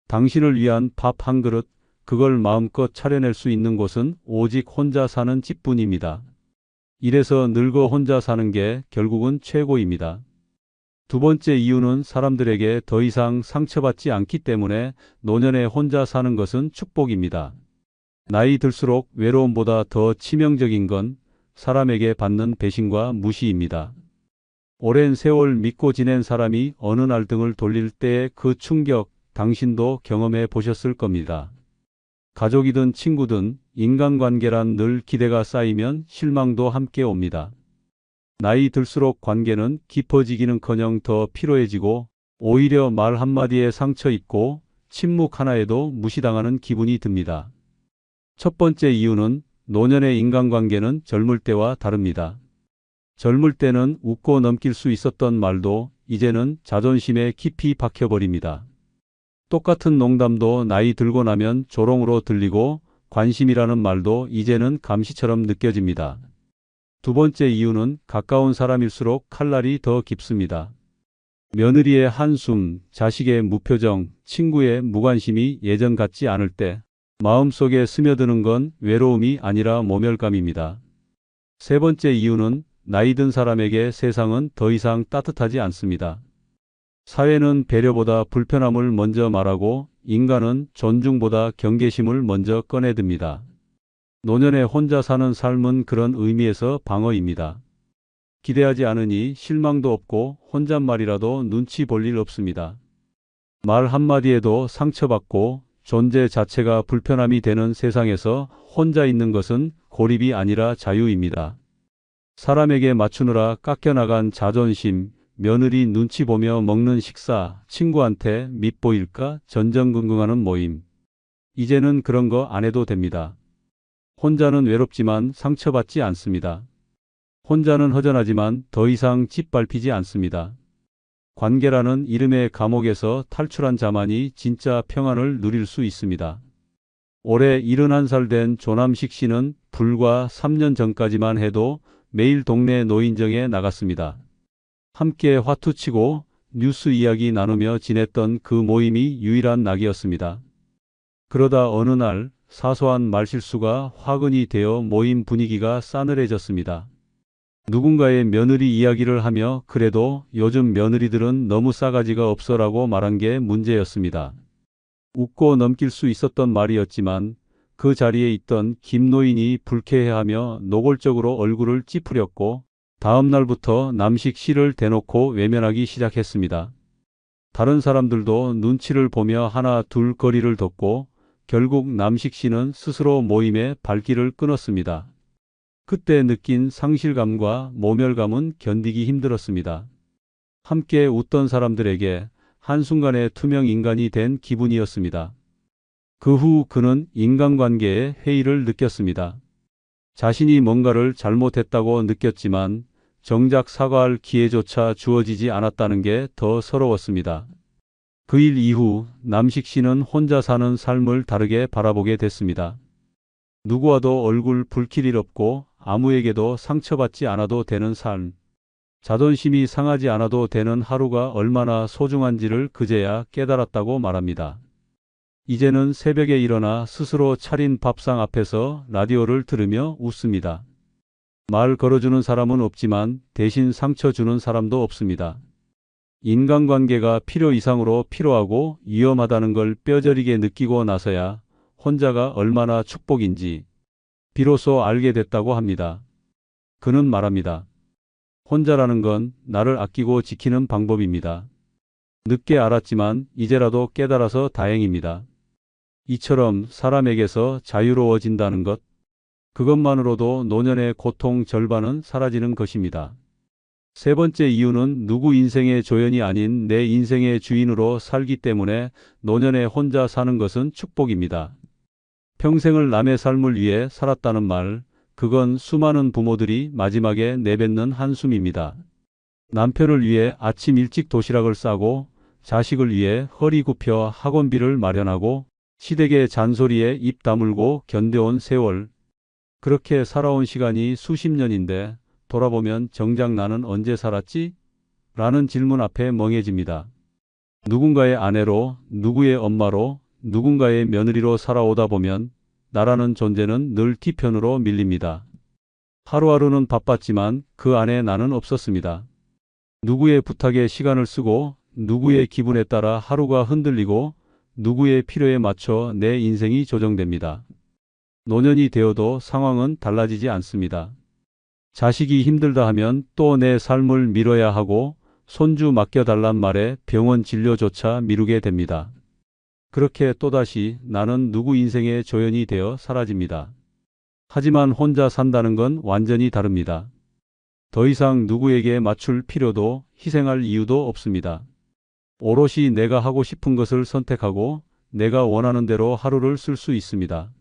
당신을 위한 밥 한 그릇, 그걸 마음껏 차려낼 수 있는 곳은 오직 혼자 사는 집뿐입니다. 이래서 늙어 혼자 사는 게 결국은 최고입니다. 두 번째 이유는 사람들에게 더 이상 상처받지 않기 때문에 노년에 혼자 사는 것은 축복입니다. 나이 들수록 외로움보다 더 치명적인 건 사람에게 받는 배신과 무시입니다. 오랜 세월 믿고 지낸 사람이 어느 날 등을 돌릴 때의 그 충격, 당신도 경험해 보셨을 겁니다. 가족이든 친구든 인간관계란 늘 기대가 쌓이면 실망도 함께 옵니다. 나이 들수록 관계는 깊어지기는커녕 더 피로해지고 오히려 말 한마디에 상처 입고 침묵 하나에도 무시당하는 기분이 듭니다. 첫 번째 이유는 노년의 인간관계는 젊을 때와 다릅니다. 젊을 때는 웃고 넘길 수 있었던 말도 이제는 자존심에 깊이 박혀버립니다. 똑같은 농담도 나이 들고 나면 조롱으로 들리고 관심이라는 말도 이제는 감시처럼 느껴집니다. 두 번째 이유는 가까운 사람일수록 칼날이 더 깊습니다. 며느리의 한숨, 자식의 무표정, 친구의 무관심이 예전 같지 않을 때 마음속에 스며드는 건 외로움이 아니라 모멸감입니다. 세 번째 이유는 나이 든 사람에게 세상은 더 이상 따뜻하지 않습니다. 사회는 배려보다 불편함을 먼저 말하고 인간은 존중보다 경계심을 먼저 꺼내듭니다. 노년에 혼자 사는 삶은 그런 의미에서 방어입니다. 기대하지 않으니 실망도 없고 혼잣말이라도 눈치 볼 일 없습니다. 말 한마디에도 상처받고 존재 자체가 불편함이 되는 세상에서 혼자 있는 것은 고립이 아니라 자유입니다. 사람에게 맞추느라 깎여나간 자존심, 며느리 눈치 보며 먹는 식사, 친구한테 밉보일까 전전긍긍하는 모임. 이제는 그런 거 안 해도 됩니다. 혼자는 외롭지만 상처받지 않습니다. 혼자는 허전하지만 더 이상 짓밟히지 않습니다. 관계라는 이름의 감옥에서 탈출한 자만이 진짜 평안을 누릴 수 있습니다. 올해 71살 된 조남식 씨는 불과 3년 전까지만 해도 매일 동네 노인정에 나갔습니다. 함께 화투치고 뉴스 이야기 나누며 지냈던 그 모임이 유일한 낙이었습니다. 그러다 어느 날 사소한 말실수가 화근이 되어 모임 분위기가 싸늘해졌습니다. 누군가의 며느리 이야기를 하며 그래도 요즘 며느리들은 너무 싸가지가 없어라고 말한 게 문제였습니다. 웃고 넘길 수 있었던 말이었지만 그 자리에 있던 김 노인이 불쾌해하며 노골적으로 얼굴을 찌푸렸고 다음 날부터 남식 씨를 대놓고 외면하기 시작했습니다. 다른 사람들도 눈치를 보며 하나 둘 거리를 뒀고 결국 남식 씨는 스스로 모임의 발길을 끊었습니다. 그때 느낀 상실감과 모멸감은 견디기 힘들었습니다. 함께 웃던 사람들에게 한순간에 투명 인간이 된 기분이었습니다. 그 후 그는 인간관계에 회의를 느꼈습니다. 자신이 뭔가를 잘못했다고 느꼈지만 정작 사과할 기회조차 주어지지 않았다는 게 더 서러웠습니다. 그 일 이후 남식 씨는 혼자 사는 삶을 다르게 바라보게 됐습니다. 누구와도 얼굴 붉힐 일 없고 아무에게도 상처받지 않아도 되는 삶. 자존심이 상하지 않아도 되는 하루가 얼마나 소중한지를 그제야 깨달았다고 말합니다. 이제는 새벽에 일어나 스스로 차린 밥상 앞에서 라디오를 들으며 웃습니다. 말 걸어주는 사람은 없지만 대신 상처 주는 사람도 없습니다. 인간관계가 필요 이상으로 필요하고 위험하다는 걸 뼈저리게 느끼고 나서야 혼자가 얼마나 축복인지 비로소 알게 됐다고 합니다. 그는 말합니다. 혼자라는 건 나를 아끼고 지키는 방법입니다. 늦게 알았지만 이제라도 깨달아서 다행입니다. 이처럼 사람에게서 자유로워진다는 것, 그것만으로도 노년의 고통 절반은 사라지는 것입니다. 세 번째 이유는 누구 인생의 조연이 아닌 내 인생의 주인으로 살기 때문에 노년에 혼자 사는 것은 축복입니다. 평생을 남의 삶을 위해 살았다는 말, 그건 수많은 부모들이 마지막에 내뱉는 한숨입니다. 남편을 위해 아침 일찍 도시락을 싸고 자식을 위해 허리 굽혀 학원비를 마련하고 시댁의 잔소리에 입 다물고 견뎌온 세월. 그렇게 살아온 시간이 수십 년인데 돌아보면 정작 나는 언제 살았지? 라는 질문 앞에 멍해집니다. 누군가의 아내로, 누구의 엄마로, 누군가의 며느리로 살아오다 보면 나라는 존재는 늘 뒤편으로 밀립니다. 하루하루는 바빴지만 그 안에 나는 없었습니다. 누구의 부탁에 시간을 쓰고 누구의 기분에 따라 하루가 흔들리고 누구의 필요에 맞춰 내 인생이 조정됩니다. 노년이 되어도 상황은 달라지지 않습니다. 자식이 힘들다 하면 또 내 삶을 미뤄야 하고 손주 맡겨달란 말에 병원 진료조차 미루게 됩니다. 그렇게 또다시 나는 누구 인생의 조연이 되어 사라집니다. 하지만 혼자 산다는 건 완전히 다릅니다. 더 이상 누구에게 맞출 필요도 희생할 이유도 없습니다. 오롯이 내가 하고 싶은 것을 선택하고 내가 원하는 대로 하루를 쓸 수 있습니다.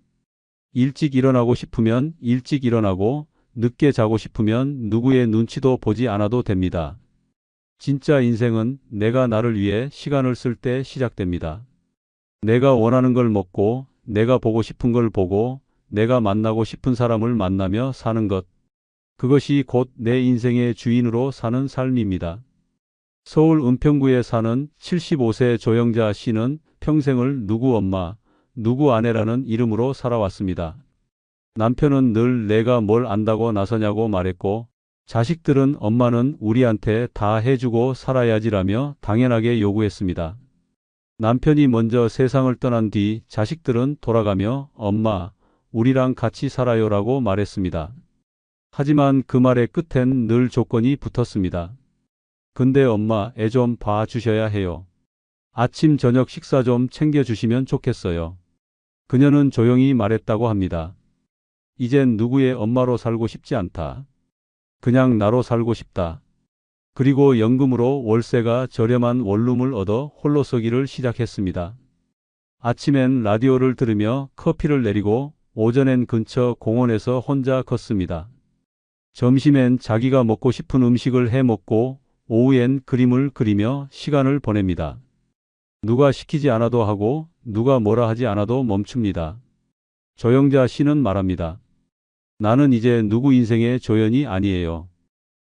일찍 일어나고 싶으면 일찍 일어나고 늦게 자고 싶으면 누구의 눈치도 보지 않아도 됩니다. 진짜 인생은 내가 나를 위해 시간을 쓸 때 시작됩니다. 내가 원하는 걸 먹고 내가 보고 싶은 걸 보고 내가 만나고 싶은 사람을 만나며 사는 것. 그것이 곧 내 인생의 주인으로 사는 삶입니다. 서울 은평구에 사는 75세 조영자 씨는 평생을 누구 엄마, 누구 아내라는 이름으로 살아왔습니다. 남편은 늘 내가 뭘 안다고 나서냐고 말했고 자식들은 엄마는 우리한테 다 해주고 살아야지라며 당연하게 요구했습니다. 남편이 먼저 세상을 떠난 뒤 자식들은 돌아가며 엄마, 우리랑 같이 살아요라고 말했습니다. 하지만 그 말의 끝엔 늘 조건이 붙었습니다. 근데 엄마, 애 좀 봐주셔야 해요. 아침 저녁 식사 좀 챙겨주시면 좋겠어요. 그녀는 조용히 말했다고 합니다. 이젠 누구의 엄마로 살고 싶지 않다. 그냥 나로 살고 싶다. 그리고 연금으로 월세가 저렴한 원룸을 얻어 홀로 서기를 시작했습니다. 아침엔 라디오를 들으며 커피를 내리고 오전엔 근처 공원에서 혼자 걷습니다. 점심엔 자기가 먹고 싶은 음식을 해 먹고 오후엔 그림을 그리며 시간을 보냅니다. 누가 시키지 않아도 하고 누가 뭐라 하지 않아도 멈춥니다. 조영자 씨는 말합니다. 나는 이제 누구 인생의 조연이 아니에요.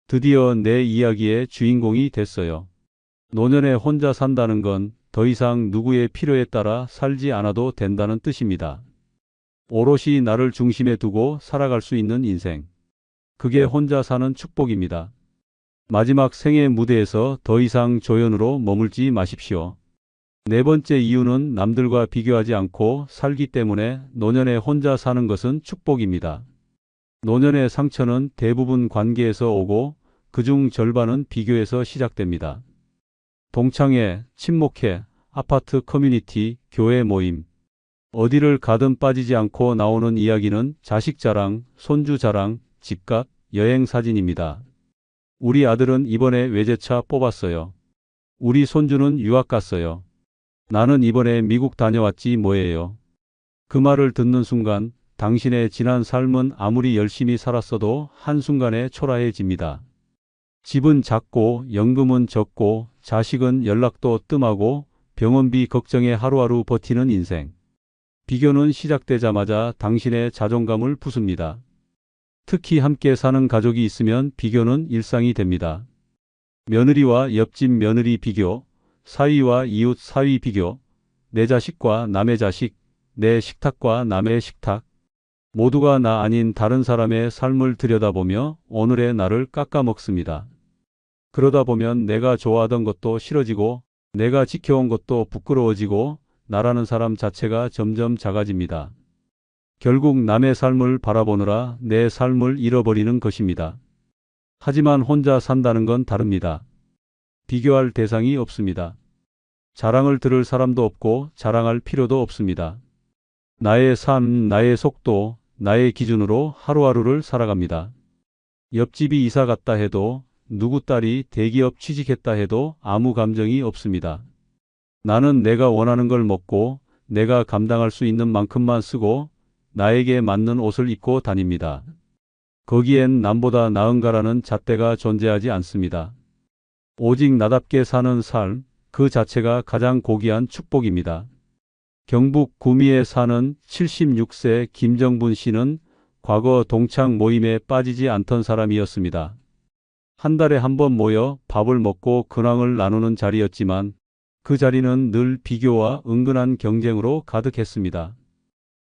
드디어 내 이야기의 주인공이 됐어요. 노년에 혼자 산다는 건 더 이상 누구의 필요에 따라 살지 않아도 된다는 뜻입니다. 오롯이 나를 중심에 두고 살아갈 수 있는 인생. 그게 혼자 사는 축복입니다. 마지막 생의 무대에서 더 이상 조연으로 머물지 마십시오. 네 번째 이유는 남들과 비교하지 않고 살기 때문에 노년에 혼자 사는 것은 축복입니다. 노년의 상처는 대부분 관계에서 오고 그중 절반은 비교에서 시작됩니다. 동창회, 친목회, 아파트 커뮤니티, 교회 모임. 어디를 가든 빠지지 않고 나오는 이야기는 자식 자랑, 손주 자랑, 집값, 여행 사진입니다. 우리 아들은 이번에 외제차 뽑았어요. 우리 손주는 유학 갔어요. 나는 이번에 미국 다녀왔지 뭐예요. 그 말을 듣는 순간 당신의 지난 삶은 아무리 열심히 살았어도 한순간에 초라해집니다. 집은 작고 연금은 적고 자식은 연락도 뜸하고 병원비 걱정에 하루하루 버티는 인생. 비교는 시작되자마자 당신의 자존감을 부숩니다. 특히 함께 사는 가족이 있으면 비교는 일상이 됩니다. 며느리와 옆집 며느리 비교, 사위와 이웃 사위 비교, 내 자식과 남의 자식, 내 식탁과 남의 식탁. 모두가 나 아닌 다른 사람의 삶을 들여다보며 오늘의 나를 깎아먹습니다. 그러다 보면 내가 좋아하던 것도 싫어지고 내가 지켜온 것도 부끄러워지고 나라는 사람 자체가 점점 작아집니다. 결국 남의 삶을 바라보느라 내 삶을 잃어버리는 것입니다. 하지만 혼자 산다는 건 다릅니다. 비교할 대상이 없습니다. 자랑을 들을 사람도 없고 자랑할 필요도 없습니다. 나의 삶, 나의 속도, 나의 기준으로 하루하루를 살아갑니다. 옆집이 이사 갔다 해도 누구 딸이 대기업 취직했다 해도 아무 감정이 없습니다. 나는 내가 원하는 걸 먹고 내가 감당할 수 있는 만큼만 쓰고 나에게 맞는 옷을 입고 다닙니다. 거기엔 남보다 나은가라는 잣대가 존재하지 않습니다. 오직 나답게 사는 삶, 그 자체가 가장 고귀한 축복입니다. 경북 구미에 사는 76세 김정분 씨는 과거 동창 모임에 빠지지 않던 사람이었습니다. 한 달에 한 번 모여 밥을 먹고 근황을 나누는 자리였지만 그 자리는 늘 비교와 은근한 경쟁으로 가득했습니다.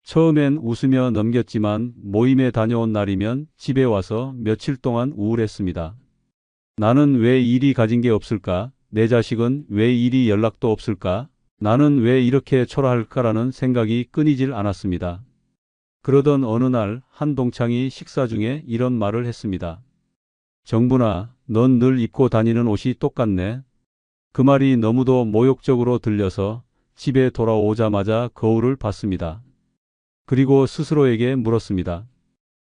처음엔 웃으며 넘겼지만 모임에 다녀온 날이면 집에 와서 며칠 동안 우울했습니다. 나는 왜 일이 가진 게 없을까? 내 자식은 왜 일이 연락도 없을까? 나는 왜 이렇게 초라할까라는 생각이 끊이질 않았습니다. 그러던 어느 날 한 동창이 식사 중에 이런 말을 했습니다. 정분아, 넌 늘 입고 다니는 옷이 똑같네. 그 말이 너무도 모욕적으로 들려서 집에 돌아오자마자 거울을 봤습니다. 그리고 스스로에게 물었습니다.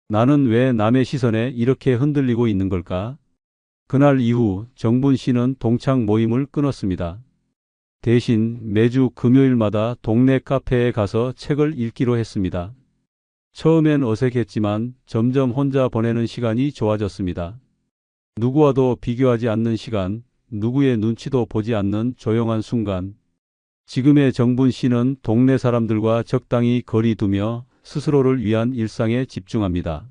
나는 왜 남의 시선에 이렇게 흔들리고 있는 걸까? 그날 이후 정분 씨는 동창 모임을 끊었습니다. 대신 매주 금요일마다 동네 카페에 가서 책을 읽기로 했습니다. 처음엔 어색했지만 점점 혼자 보내는 시간이 좋아졌습니다. 누구와도 비교하지 않는 시간, 누구의 눈치도 보지 않는 조용한 순간. 지금의 정분 씨는 동네 사람들과 적당히 거리 두며 스스로를 위한 일상에 집중합니다.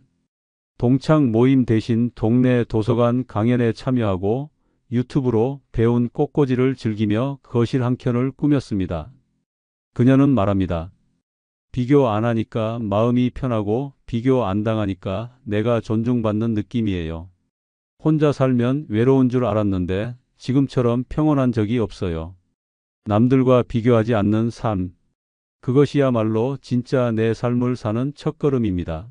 동창 모임 대신 동네 도서관 강연에 참여하고 유튜브로 배운 꽃꽂이를 즐기며 거실 한 켠을 꾸몄습니다. 그녀는 말합니다. 비교 안 하니까 마음이 편하고 비교 안 당하니까 내가 존중받는 느낌이에요. 혼자 살면 외로운 줄 알았는데 지금처럼 평온한 적이 없어요. 남들과 비교하지 않는 삶. 그것이야말로 진짜 내 삶을 사는 첫걸음입니다.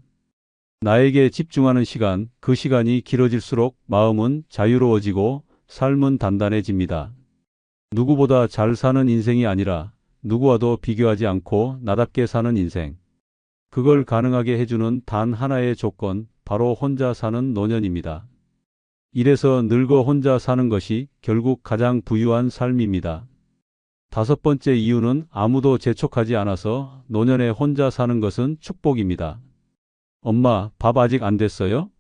나에게 집중하는 시간, 그 시간이 길어질수록 마음은 자유로워지고 삶은 단단해집니다. 누구보다 잘 사는 인생이 아니라 누구와도 비교하지 않고 나답게 사는 인생. 그걸 가능하게 해주는 단 하나의 조건, 바로 혼자 사는 노년입니다. 이래서 늙어 혼자 사는 것이 결국 가장 부유한 삶입니다. 다섯 번째 이유는 아무도 재촉하지 않아서 노년에 혼자 사는 것은 축복입니다. 엄마, 밥 아직 안 됐어요?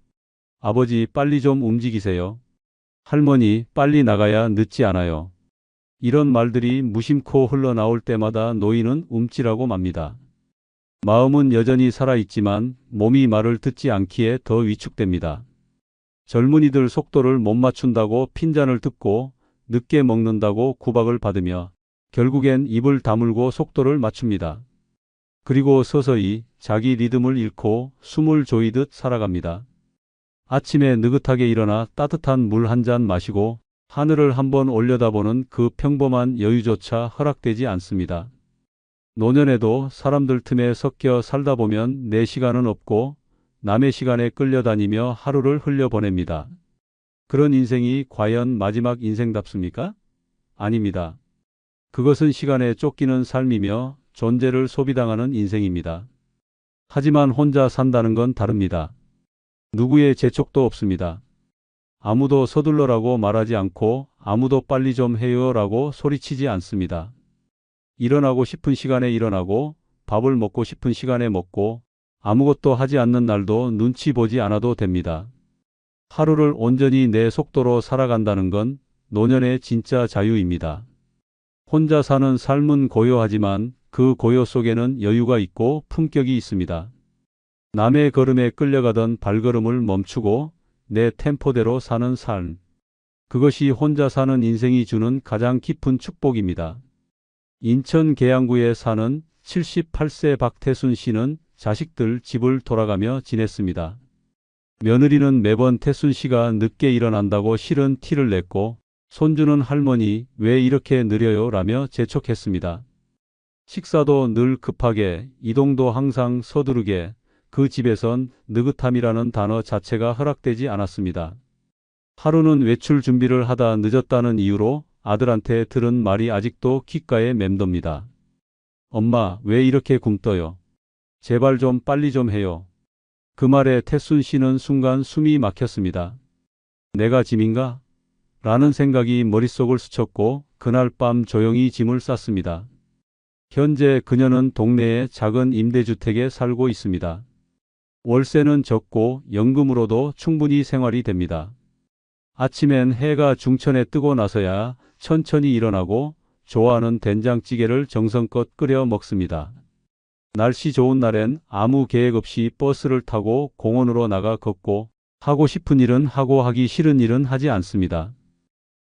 아버지, 빨리 좀 움직이세요. 할머니, 빨리 나가야 늦지 않아요. 이런 말들이 무심코 흘러나올 때마다 노인은 움찔하고 맙니다. 마음은 여전히 살아있지만 몸이 말을 듣지 않기에 더 위축됩니다. 젊은이들 속도를 못 맞춘다고 핀잔을 듣고 늦게 먹는다고 구박을 받으며 결국엔 입을 다물고 속도를 맞춥니다. 그리고 서서히 자기 리듬을 잃고 숨을 조이듯 살아갑니다. 아침에 느긋하게 일어나 따뜻한 물 한 잔 마시고 하늘을 한번 올려다보는 그 평범한 여유조차 허락되지 않습니다. 노년에도 사람들 틈에 섞여 살다 보면 내 시간은 없고 남의 시간에 끌려다니며 하루를 흘려보냅니다. 그런 인생이 과연 마지막 인생답습니까? 아닙니다. 그것은 시간에 쫓기는 삶이며 존재를 소비당하는 인생입니다. 하지만 혼자 산다는 건 다릅니다. 누구의 재촉도 없습니다. 아무도 서둘러라고 말하지 않고 아무도 빨리 좀 해요라고 소리치지 않습니다. 일어나고 싶은 시간에 일어나고 밥을 먹고 싶은 시간에 먹고 아무것도 하지 않는 날도 눈치 보지 않아도 됩니다. 하루를 온전히 내 속도로 살아간다는 건 노년의 진짜 자유입니다. 혼자 사는 삶은 고요하지만 그 고요 속에는 여유가 있고 품격이 있습니다. 남의 걸음에 끌려가던 발걸음을 멈추고 내 템포대로 사는 삶. 그것이 혼자 사는 인생이 주는 가장 깊은 축복입니다. 인천 계양구에 사는 78세 박태순 씨는 자식들 집을 돌아가며 지냈습니다. 며느리는 매번 태순 씨가 늦게 일어난다고 싫은 티를 냈고 손주는 할머니 왜 이렇게 느려요 라며 재촉했습니다. 식사도 늘 급하게, 이동도 항상 서두르게, 그 집에선 느긋함이라는 단어 자체가 허락되지 않았습니다. 하루는 외출 준비를 하다 늦었다는 이유로 아들한테 들은 말이 아직도 귓가에 맴돕니다. 엄마, 왜 이렇게 굼떠요? 제발 좀 빨리 좀 해요. 그 말에 태순 씨는 순간 숨이 막혔습니다. 내가 짐인가? 라는 생각이 머릿속을 스쳤고 그날 밤 조용히 짐을 쌌습니다. 현재 그녀는 동네의 작은 임대주택에 살고 있습니다. 월세는 적고 연금으로도 충분히 생활이 됩니다. 아침엔 해가 중천에 뜨고 나서야 천천히 일어나고 좋아하는 된장찌개를 정성껏 끓여 먹습니다. 날씨 좋은 날엔 아무 계획 없이 버스를 타고 공원으로 나가 걷고 하고 싶은 일은 하고 하기 싫은 일은 하지 않습니다.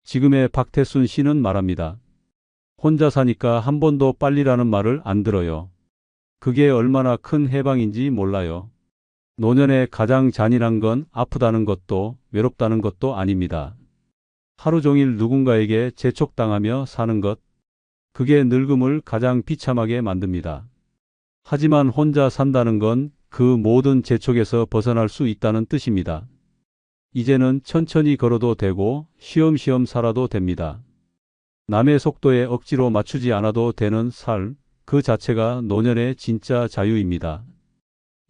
지금의 박태순 씨는 말합니다. 혼자 사니까 한 번도 빨리라는 말을 안 들어요. 그게 얼마나 큰 해방인지 몰라요. 노년에 가장 잔인한 건 아프다는 것도 외롭다는 것도 아닙니다. 하루 종일 누군가에게 재촉당하며 사는 것, 그게 늙음을 가장 비참하게 만듭니다. 하지만 혼자 산다는 건 그 모든 재촉에서 벗어날 수 있다는 뜻입니다. 이제는 천천히 걸어도 되고 쉬엄쉬엄 살아도 됩니다. 남의 속도에 억지로 맞추지 않아도 되는 삶, 그 자체가 노년의 진짜 자유입니다.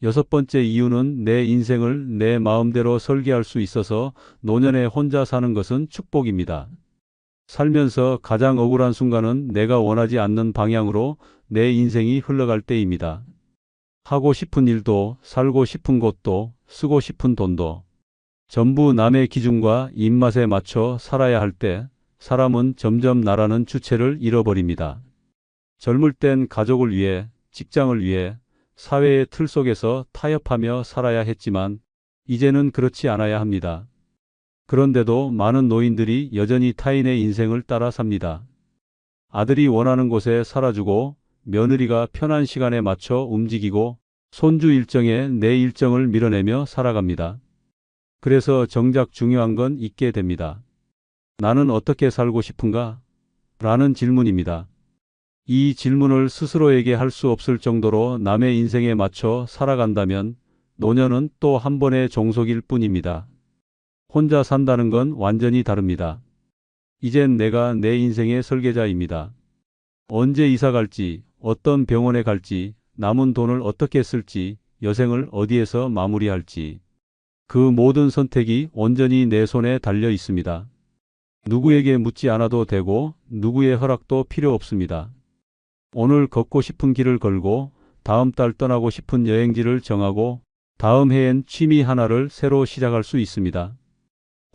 여섯 번째 이유는 내 인생을 내 마음대로 설계할 수 있어서 노년에 혼자 사는 것은 축복입니다. 살면서 가장 억울한 순간은 내가 원하지 않는 방향으로 내 인생이 흘러갈 때입니다. 하고 싶은 일도, 살고 싶은 곳도, 쓰고 싶은 돈도 전부 남의 기준과 입맛에 맞춰 살아야 할 때 사람은 점점 나라는 주체를 잃어버립니다. 젊을 땐 가족을 위해, 직장을 위해, 사회의 틀 속에서 타협하며 살아야 했지만 이제는 그렇지 않아야 합니다. 그런데도 많은 노인들이 여전히 타인의 인생을 따라 삽니다. 아들이 원하는 곳에 살아주고 며느리가 편한 시간에 맞춰 움직이고 손주 일정에 내 일정을 밀어내며 살아갑니다. 그래서 정작 중요한 건 있게 됩니다. 나는 어떻게 살고 싶은가? 라는 질문입니다. 이 질문을 스스로에게 할 수 없을 정도로 남의 인생에 맞춰 살아간다면 노년은 또 한 번의 종속일 뿐입니다. 혼자 산다는 건 완전히 다릅니다. 이젠 내가 내 인생의 설계자입니다. 언제 이사 갈지, 어떤 병원에 갈지, 남은 돈을 어떻게 쓸지, 여생을 어디에서 마무리할지. 그 모든 선택이 온전히 내 손에 달려 있습니다. 누구에게 묻지 않아도 되고 누구의 허락도 필요 없습니다. 오늘 걷고 싶은 길을 걸고 다음 달 떠나고 싶은 여행지를 정하고 다음 해엔 취미 하나를 새로 시작할 수 있습니다.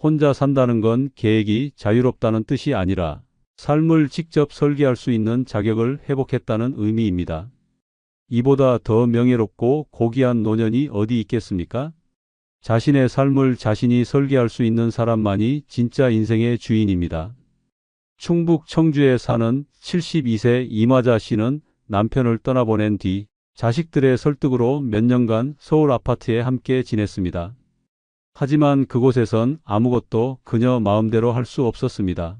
혼자 산다는 건 계획이 자유롭다는 뜻이 아니라 삶을 직접 설계할 수 있는 자격을 회복했다는 의미입니다. 이보다 더 명예롭고 고귀한 노년이 어디 있겠습니까? 자신의 삶을 자신이 설계할 수 있는 사람만이 진짜 인생의 주인입니다. 충북 청주에 사는 72세 이마자 씨는 남편을 떠나보낸 뒤 자식들의 설득으로 몇 년간 서울 아파트에 함께 지냈습니다. 하지만 그곳에선 아무것도 그녀 마음대로 할 수 없었습니다.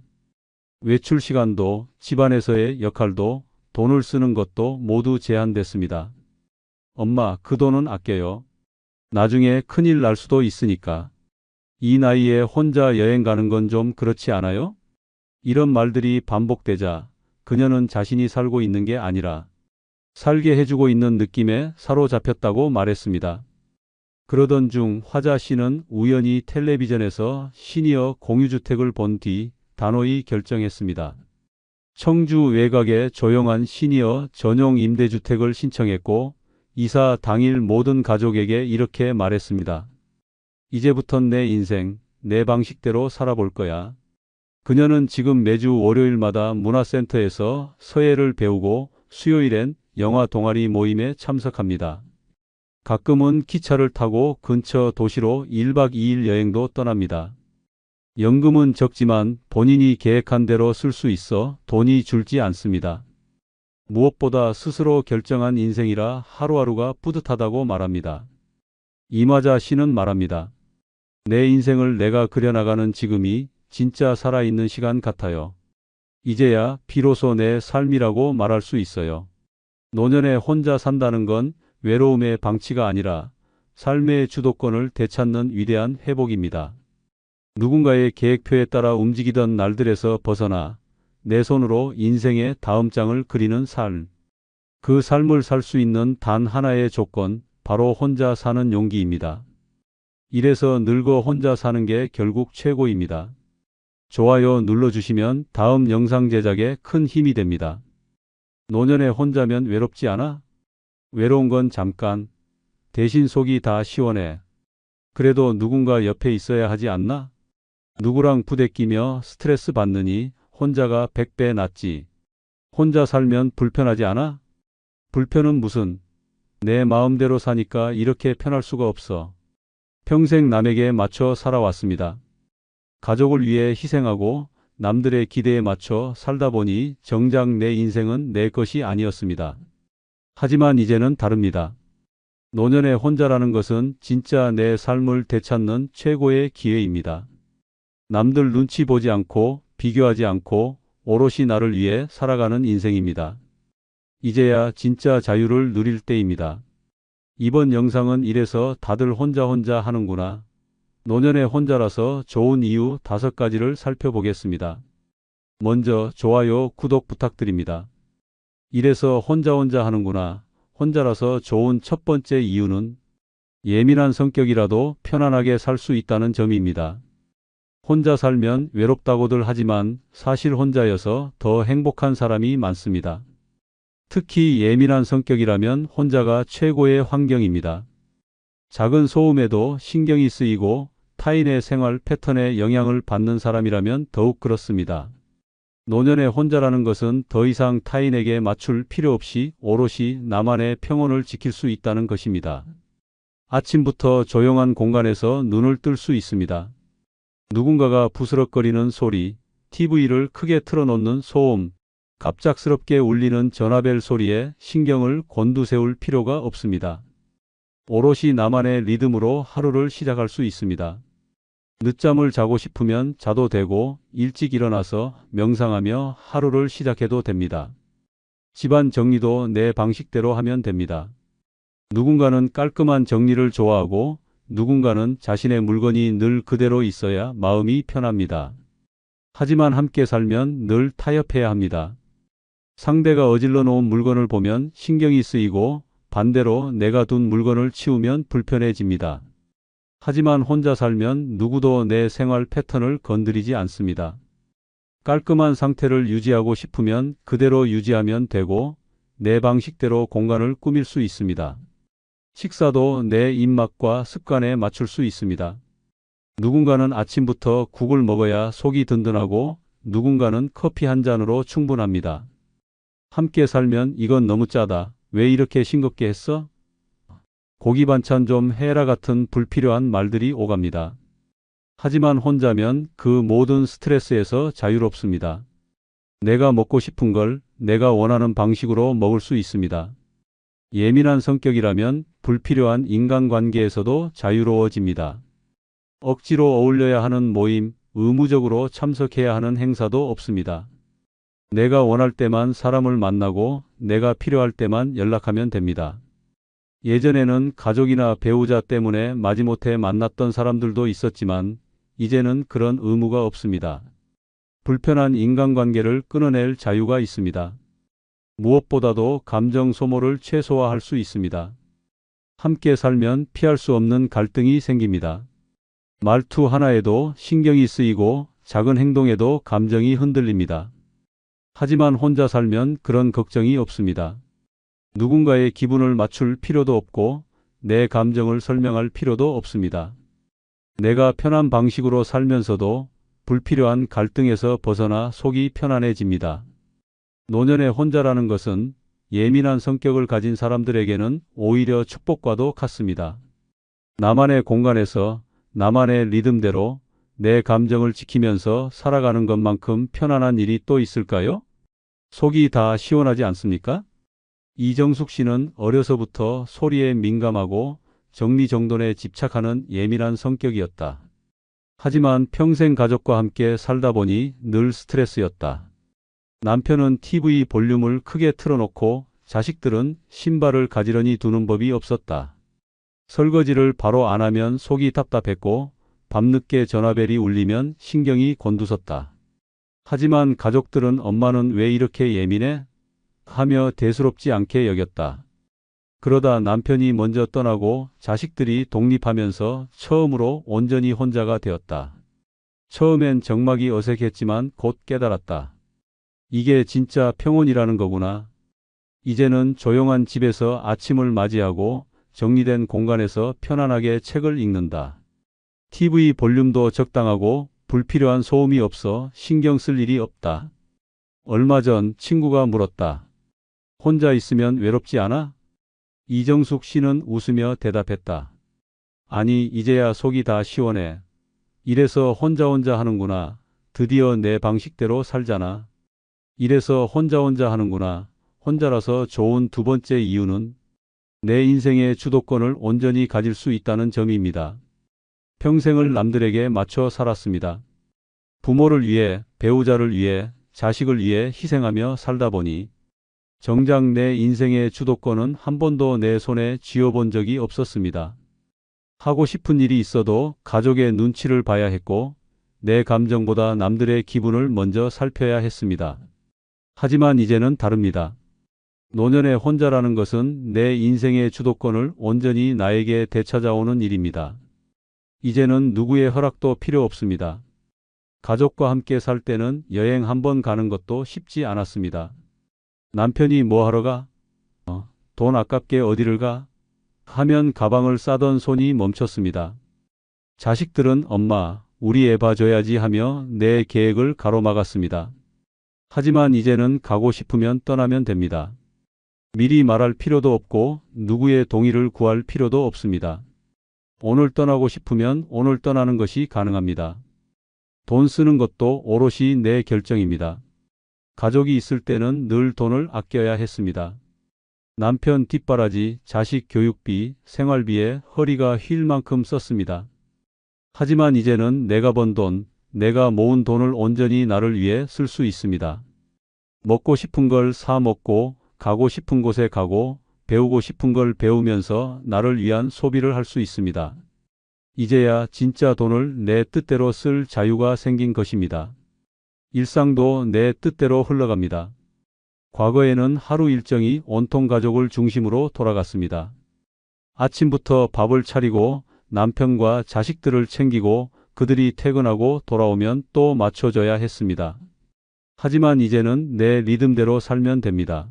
외출 시간도 집안에서의 역할도 돈을 쓰는 것도 모두 제한됐습니다. 엄마, 그 돈은 아껴요. 나중에 큰일 날 수도 있으니까. 이 나이에 혼자 여행 가는 건 좀 그렇지 않아요? 이런 말들이 반복되자 그녀는 자신이 살고 있는 게 아니라 살게 해주고 있는 느낌에 사로잡혔다고 말했습니다. 그러던 중 화자 씨는 우연히 텔레비전에서 시니어 공유주택을 본 뒤 단호히 결정했습니다. 청주 외곽의 조용한 시니어 전용 임대주택을 신청했고 이사 당일 모든 가족에게 이렇게 말했습니다. 이제부턴 내 인생, 내 방식대로 살아볼 거야. 그녀는 지금 매주 월요일마다 문화센터에서 서예를 배우고 수요일엔 영화 동아리 모임에 참석합니다. 가끔은 기차를 타고 근처 도시로 1박 2일 여행도 떠납니다. 연금은 적지만 본인이 계획한 대로 쓸 수 있어 돈이 줄지 않습니다. 무엇보다 스스로 결정한 인생이라 하루하루가 뿌듯하다고 말합니다. 이마자 씨는 말합니다. 내 인생을 내가 그려나가는 지금이 진짜 살아있는 시간 같아요. 이제야 비로소 내 삶이라고 말할 수 있어요. 노년에 혼자 산다는 건 외로움의 방치가 아니라 삶의 주도권을 되찾는 위대한 회복입니다. 누군가의 계획표에 따라 움직이던 날들에서 벗어나 내 손으로 인생의 다음 장을 그리는 삶. 그 삶을 살 수 있는 단 하나의 조건, 바로 혼자 사는 용기입니다. 이래서 늙어 혼자 사는 게 결국 최고입니다. 좋아요 눌러주시면 다음 영상 제작에 큰 힘이 됩니다. 노년에 혼자면 외롭지 않아? 외로운 건 잠깐. 대신 속이 다 시원해. 그래도 누군가 옆에 있어야 하지 않나? 누구랑 부대끼며 스트레스 받느니 혼자가 100배 낫지. 혼자 살면 불편하지 않아? 불편은 무슨. 내 마음대로 사니까 이렇게 편할 수가 없어. 평생 남에게 맞춰 살아왔습니다. 가족을 위해 희생하고 남들의 기대에 맞춰 살다 보니 정작 내 인생은 내 것이 아니었습니다. 하지만 이제는 다릅니다. 노년에 혼자라는 것은 진짜 내 삶을 되찾는 최고의 기회입니다. 남들 눈치 보지 않고 비교하지 않고 오롯이 나를 위해 살아가는 인생입니다. 이제야 진짜 자유를 누릴 때입니다. 이번 영상은 이래서 다들 혼자 하는구나. 노년에 혼자라서 좋은 이유 5가지를 살펴보겠습니다. 먼저 좋아요, 구독 부탁드립니다. 이래서 혼자 하는구나. 혼자라서 좋은 첫 번째 이유는 예민한 성격이라도 편안하게 살 수 있다는 점입니다. 혼자 살면 외롭다고들 하지만 사실 혼자여서 더 행복한 사람이 많습니다. 특히 예민한 성격이라면 혼자가 최고의 환경입니다. 작은 소음에도 신경이 쓰이고 타인의 생활 패턴에 영향을 받는 사람이라면 더욱 그렇습니다. 노년에 혼자라는 것은 더 이상 타인에게 맞출 필요 없이 오롯이 나만의 평온을 지킬 수 있다는 것입니다. 아침부터 조용한 공간에서 눈을 뜰 수 있습니다. 누군가가 부스럭거리는 소리, TV를 크게 틀어놓는 소음, 갑작스럽게 울리는 전화벨 소리에 신경을 곤두세울 필요가 없습니다. 오롯이 나만의 리듬으로 하루를 시작할 수 있습니다. 늦잠을 자고 싶으면 자도 되고 일찍 일어나서 명상하며 하루를 시작해도 됩니다. 집안 정리도 내 방식대로 하면 됩니다. 누군가는 깔끔한 정리를 좋아하고 누군가는 자신의 물건이 늘 그대로 있어야 마음이 편합니다. 하지만 함께 살면 늘 타협해야 합니다. 상대가 어질러 놓은 물건을 보면 신경이 쓰이고 반대로 내가 둔 물건을 치우면 불편해집니다. 하지만 혼자 살면 누구도 내 생활 패턴을 건드리지 않습니다. 깔끔한 상태를 유지하고 싶으면 그대로 유지하면 되고 내 방식대로 공간을 꾸밀 수 있습니다. 식사도 내 입맛과 습관에 맞출 수 있습니다. 누군가는 아침부터 국을 먹어야 속이 든든하고 누군가는 커피 한 잔으로 충분합니다. 함께 살면 이건 너무 짜다. 왜 이렇게 싱겁게 했어? 고기 반찬 좀 해라 같은 불필요한 말들이 오갑니다. 하지만 혼자면 그 모든 스트레스에서 자유롭습니다. 내가 먹고 싶은 걸 내가 원하는 방식으로 먹을 수 있습니다. 예민한 성격이라면 불필요한 인간관계에서도 자유로워집니다. 억지로 어울려야 하는 모임, 의무적으로 참석해야 하는 행사도 없습니다. 내가 원할 때만 사람을 만나고 내가 필요할 때만 연락하면 됩니다. 예전에는 가족이나 배우자 때문에 마지못해 만났던 사람들도 있었지만 이제는 그런 의무가 없습니다. 불편한 인간관계를 끊어낼 자유가 있습니다. 무엇보다도 감정 소모를 최소화할 수 있습니다. 함께 살면 피할 수 없는 갈등이 생깁니다. 말투 하나에도 신경이 쓰이고 작은 행동에도 감정이 흔들립니다. 하지만 혼자 살면 그런 걱정이 없습니다. 누군가의 기분을 맞출 필요도 없고 내 감정을 설명할 필요도 없습니다. 내가 편한 방식으로 살면서도 불필요한 갈등에서 벗어나 속이 편안해집니다. 노년의 혼자라는 것은 예민한 성격을 가진 사람들에게는 오히려 축복과도 같습니다. 나만의 공간에서 나만의 리듬대로 내 감정을 지키면서 살아가는 것만큼 편안한 일이 또 있을까요? 속이 다 시원하지 않습니까? 이정숙 씨는 어려서부터 소리에 민감하고 정리정돈에 집착하는 예민한 성격이었다. 하지만 평생 가족과 함께 살다 보니 늘 스트레스였다. 남편은 TV 볼륨을 크게 틀어놓고 자식들은 신발을 가지런히 두는 법이 없었다. 설거지를 바로 안 하면 속이 답답했고 밤늦게 전화벨이 울리면 신경이 곤두섰다. 하지만 가족들은 엄마는 왜 이렇게 예민해? 하며 대수롭지 않게 여겼다. 그러다 남편이 먼저 떠나고 자식들이 독립하면서 처음으로 온전히 혼자가 되었다. 처음엔 정막이 어색했지만 곧 깨달았다. 이게 진짜 평온이라는 거구나. 이제는 조용한 집에서 아침을 맞이하고 정리된 공간에서 편안하게 책을 읽는다. TV 볼륨도 적당하고 불필요한 소음이 없어 신경 쓸 일이 없다. 얼마 전 친구가 물었다. 혼자 있으면 외롭지 않아? 이정숙 씨는 웃으며 대답했다. 아니, 이제야 속이 다 시원해. 이래서 혼자 하는구나. 드디어 내 방식대로 살잖아. 이래서 혼자 하는구나. 혼자라서 좋은 두 번째 이유는 내 인생의 주도권을 온전히 가질 수 있다는 점입니다. 평생을 남들에게 맞춰 살았습니다. 부모를 위해, 배우자를 위해, 자식을 위해 희생하며 살다 보니 정작 내 인생의 주도권은 한 번도 내 손에 쥐어본 적이 없었습니다. 하고 싶은 일이 있어도 가족의 눈치를 봐야 했고 내 감정보다 남들의 기분을 먼저 살펴야 했습니다. 하지만 이제는 다릅니다. 노년의 혼자라는 것은 내 인생의 주도권을 온전히 나에게 되찾아오는 일입니다. 이제는 누구의 허락도 필요 없습니다. 가족과 함께 살 때는 여행 한 번 가는 것도 쉽지 않았습니다. 남편이 뭐 하러 가? 돈 아깝게 어디를 가? 하면 가방을 싸던 손이 멈췄습니다. 자식들은 엄마, 우리 애 봐줘야지 하며 내 계획을 가로막았습니다. 하지만 이제는 가고 싶으면 떠나면 됩니다. 미리 말할 필요도 없고 누구의 동의를 구할 필요도 없습니다. 오늘 떠나고 싶으면 오늘 떠나는 것이 가능합니다. 돈 쓰는 것도 오롯이 내 결정입니다. 가족이 있을 때는 늘 돈을 아껴야 했습니다. 남편 뒷바라지, 자식 교육비, 생활비에 허리가 휠 만큼 썼습니다. 하지만 이제는 내가 번 돈, 내가 모은 돈을 온전히 나를 위해 쓸 수 있습니다. 먹고 싶은 걸 사 먹고, 가고 싶은 곳에 가고, 배우고 싶은 걸 배우면서 나를 위한 소비를 할 수 있습니다. 이제야 진짜 돈을 내 뜻대로 쓸 자유가 생긴 것입니다. 일상도 내 뜻대로 흘러갑니다. 과거에는 하루 일정이 온통 가족을 중심으로 돌아갔습니다. 아침부터 밥을 차리고 남편과 자식들을 챙기고 그들이 퇴근하고 돌아오면 또 맞춰줘야 했습니다. 하지만 이제는 내 리듬대로 살면 됩니다.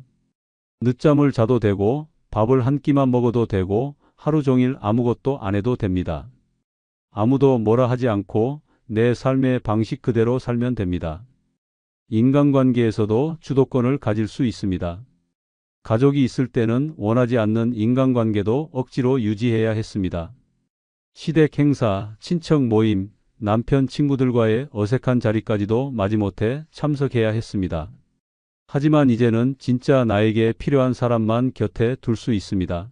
늦잠을 자도 되고 밥을 한 끼만 먹어도 되고 하루 종일 아무것도 안 해도 됩니다. 아무도 뭐라 하지 않고 내 삶의 방식 그대로 살면 됩니다. 인간관계에서도 주도권을 가질 수 있습니다. 가족이 있을 때는 원하지 않는 인간관계도 억지로 유지해야 했습니다. 시댁 행사, 친척 모임, 남편 친구들과의 어색한 자리까지도 마지못해 참석해야 했습니다. 하지만 이제는 진짜 나에게 필요한 사람만 곁에 둘 수 있습니다.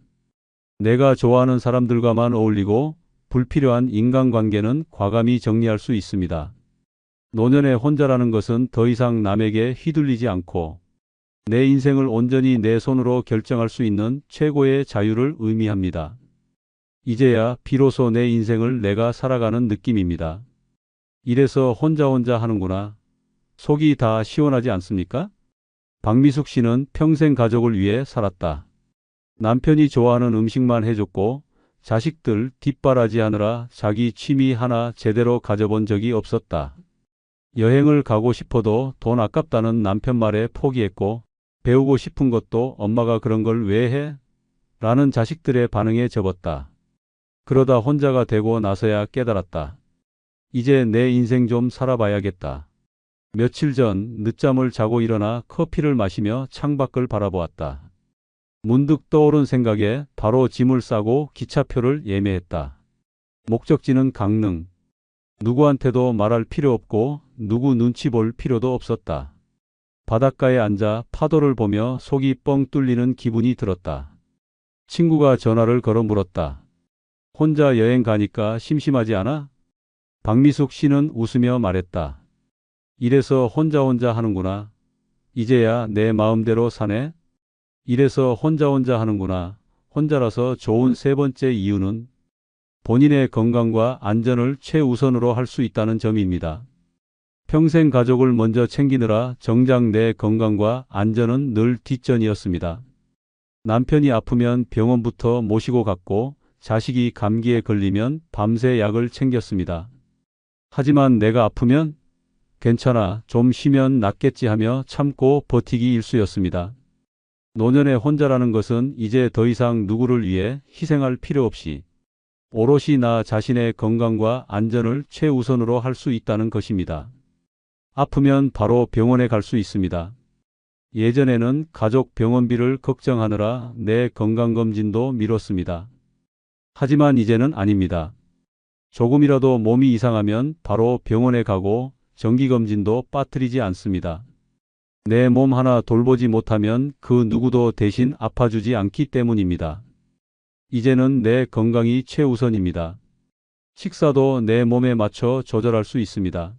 내가 좋아하는 사람들과만 어울리고 불필요한 인간관계는 과감히 정리할 수 있습니다. 노년의 혼자라는 것은 더 이상 남에게 휘둘리지 않고 내 인생을 온전히 내 손으로 결정할 수 있는 최고의 자유를 의미합니다. 이제야 비로소 내 인생을 내가 살아가는 느낌입니다. 이래서 혼자 하는구나. 속이 다 시원하지 않습니까? 박미숙 씨는 평생 가족을 위해 살았다. 남편이 좋아하는 음식만 해줬고 자식들 뒷바라지하느라 자기 취미 하나 제대로 가져본 적이 없었다. 여행을 가고 싶어도 돈 아깝다는 남편 말에 포기했고 배우고 싶은 것도 엄마가 그런 걸 왜 해? 라는 자식들의 반응에 접었다. 그러다 혼자가 되고 나서야 깨달았다. 이제 내 인생 좀 살아봐야겠다. 며칠 전 늦잠을 자고 일어나 커피를 마시며 창밖을 바라보았다. 문득 떠오른 생각에 바로 짐을 싸고 기차표를 예매했다. 목적지는 강릉. 누구한테도 말할 필요 없고 누구 눈치 볼 필요도 없었다. 바닷가에 앉아 파도를 보며 속이 뻥 뚫리는 기분이 들었다. 친구가 전화를 걸어 물었다. 혼자 여행 가니까 심심하지 않아? 박미숙 씨는 웃으며 말했다. 이래서 혼자 하는구나. 이제야 내 마음대로 사네. 이래서 혼자 하는구나. 혼자라서 좋은 세 번째 이유는 본인의 건강과 안전을 최우선으로 할 수 있다는 점입니다. 평생 가족을 먼저 챙기느라 정작 내 건강과 안전은 늘 뒷전이었습니다. 남편이 아프면 병원부터 모시고 갔고 자식이 감기에 걸리면 밤새 약을 챙겼습니다. 하지만 내가 아프면 괜찮아, 좀 쉬면 낫겠지 하며 참고 버티기 일쑤였습니다. 노년의 혼자라는 것은 이제 더 이상 누구를 위해 희생할 필요 없이 오롯이 나 자신의 건강과 안전을 최우선으로 할 수 있다는 것입니다. 아프면 바로 병원에 갈 수 있습니다. 예전에는 가족 병원비를 걱정하느라 내 건강검진도 미뤘습니다. 하지만 이제는 아닙니다. 조금이라도 몸이 이상하면 바로 병원에 가고 정기검진도 빠뜨리지 않습니다. 내 몸 하나 돌보지 못하면 그 누구도 대신 아파주지 않기 때문입니다. 이제는 내 건강이 최우선입니다. 식사도 내 몸에 맞춰 조절할 수 있습니다.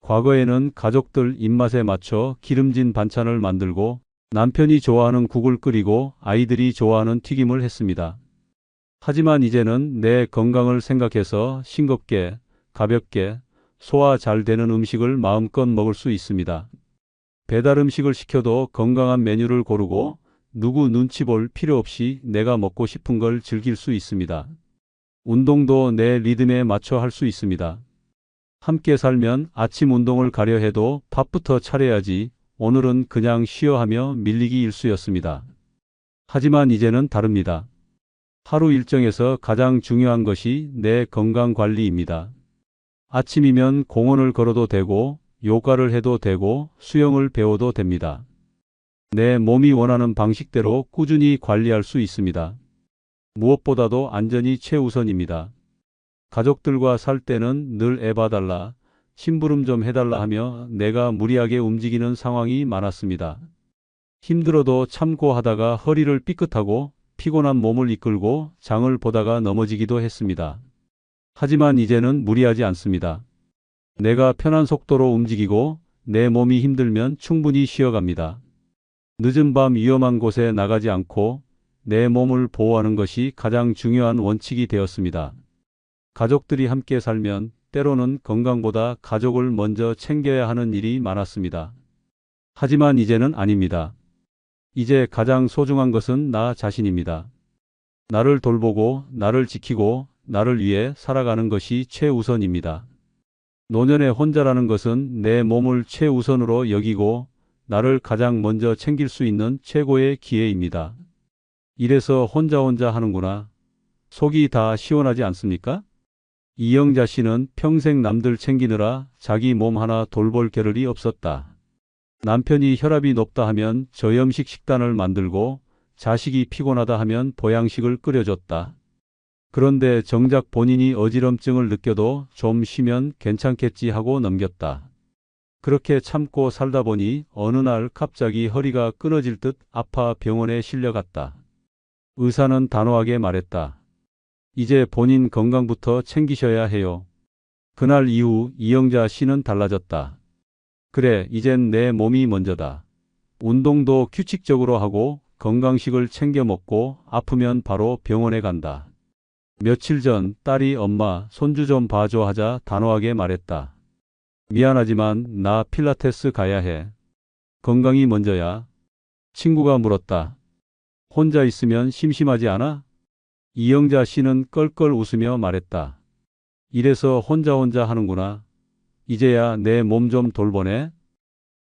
과거에는 가족들 입맛에 맞춰 기름진 반찬을 만들고 남편이 좋아하는 국을 끓이고 아이들이 좋아하는 튀김을 했습니다. 하지만 이제는 내 건강을 생각해서 싱겁게, 가볍게, 소화 잘 되는 음식을 마음껏 먹을 수 있습니다. 배달 음식을 시켜도 건강한 메뉴를 고르고 누구 눈치 볼 필요 없이 내가 먹고 싶은 걸 즐길 수 있습니다. 운동도 내 리듬에 맞춰 할 수 있습니다. 함께 살면 아침 운동을 가려 해도 밥부터 차려야지 오늘은 그냥 쉬어 하며 밀리기 일쑤였습니다. 하지만 이제는 다릅니다. 하루 일정에서 가장 중요한 것이 내 건강 관리입니다. 아침이면 공원을 걸어도 되고 요가를 해도 되고 수영을 배워도 됩니다. 내 몸이 원하는 방식대로 꾸준히 관리할 수 있습니다. 무엇보다도 안전이 최우선입니다. 가족들과 살 때는 늘 애 봐달라, 심부름 좀 해달라 하며 내가 무리하게 움직이는 상황이 많았습니다. 힘들어도 참고 하다가 허리를 삐끗하고 피곤한 몸을 이끌고 장을 보다가 넘어지기도 했습니다. 하지만 이제는 무리하지 않습니다. 내가 편한 속도로 움직이고 내 몸이 힘들면 충분히 쉬어갑니다. 늦은 밤 위험한 곳에 나가지 않고 내 몸을 보호하는 것이 가장 중요한 원칙이 되었습니다. 가족들이 함께 살면 때로는 건강보다 가족을 먼저 챙겨야 하는 일이 많았습니다. 하지만 이제는 아닙니다. 이제 가장 소중한 것은 나 자신입니다. 나를 돌보고 나를 지키고 나를 위해 살아가는 것이 최우선입니다. 노년에 혼자라는 것은 내 몸을 최우선으로 여기고 나를 가장 먼저 챙길 수 있는 최고의 기회입니다. 이래서 혼자 하는구나. 속이 다 시원하지 않습니까? 이영자 씨는 평생 남들 챙기느라 자기 몸 하나 돌볼 겨를이 없었다. 남편이 혈압이 높다 하면 저염식 식단을 만들고 자식이 피곤하다 하면 보양식을 끓여줬다. 그런데 정작 본인이 어지럼증을 느껴도 좀 쉬면 괜찮겠지 하고 넘겼다. 그렇게 참고 살다 보니 어느 날 갑자기 허리가 끊어질 듯 아파 병원에 실려갔다. 의사는 단호하게 말했다. 이제 본인 건강부터 챙기셔야 해요. 그날 이후 이영자 씨는 달라졌다. 그래, 이젠 내 몸이 먼저다. 운동도 규칙적으로 하고 건강식을 챙겨 먹고 아프면 바로 병원에 간다. 며칠 전 딸이 엄마, 손주 좀 봐줘 하자 단호하게 말했다. 미안하지만 나 필라테스 가야 해. 건강이 먼저야. 친구가 물었다. 혼자 있으면 심심하지 않아? 이영자 씨는 껄껄 웃으며 말했다. 이래서 혼자 하는구나. 이제야 내 몸 좀 돌보네.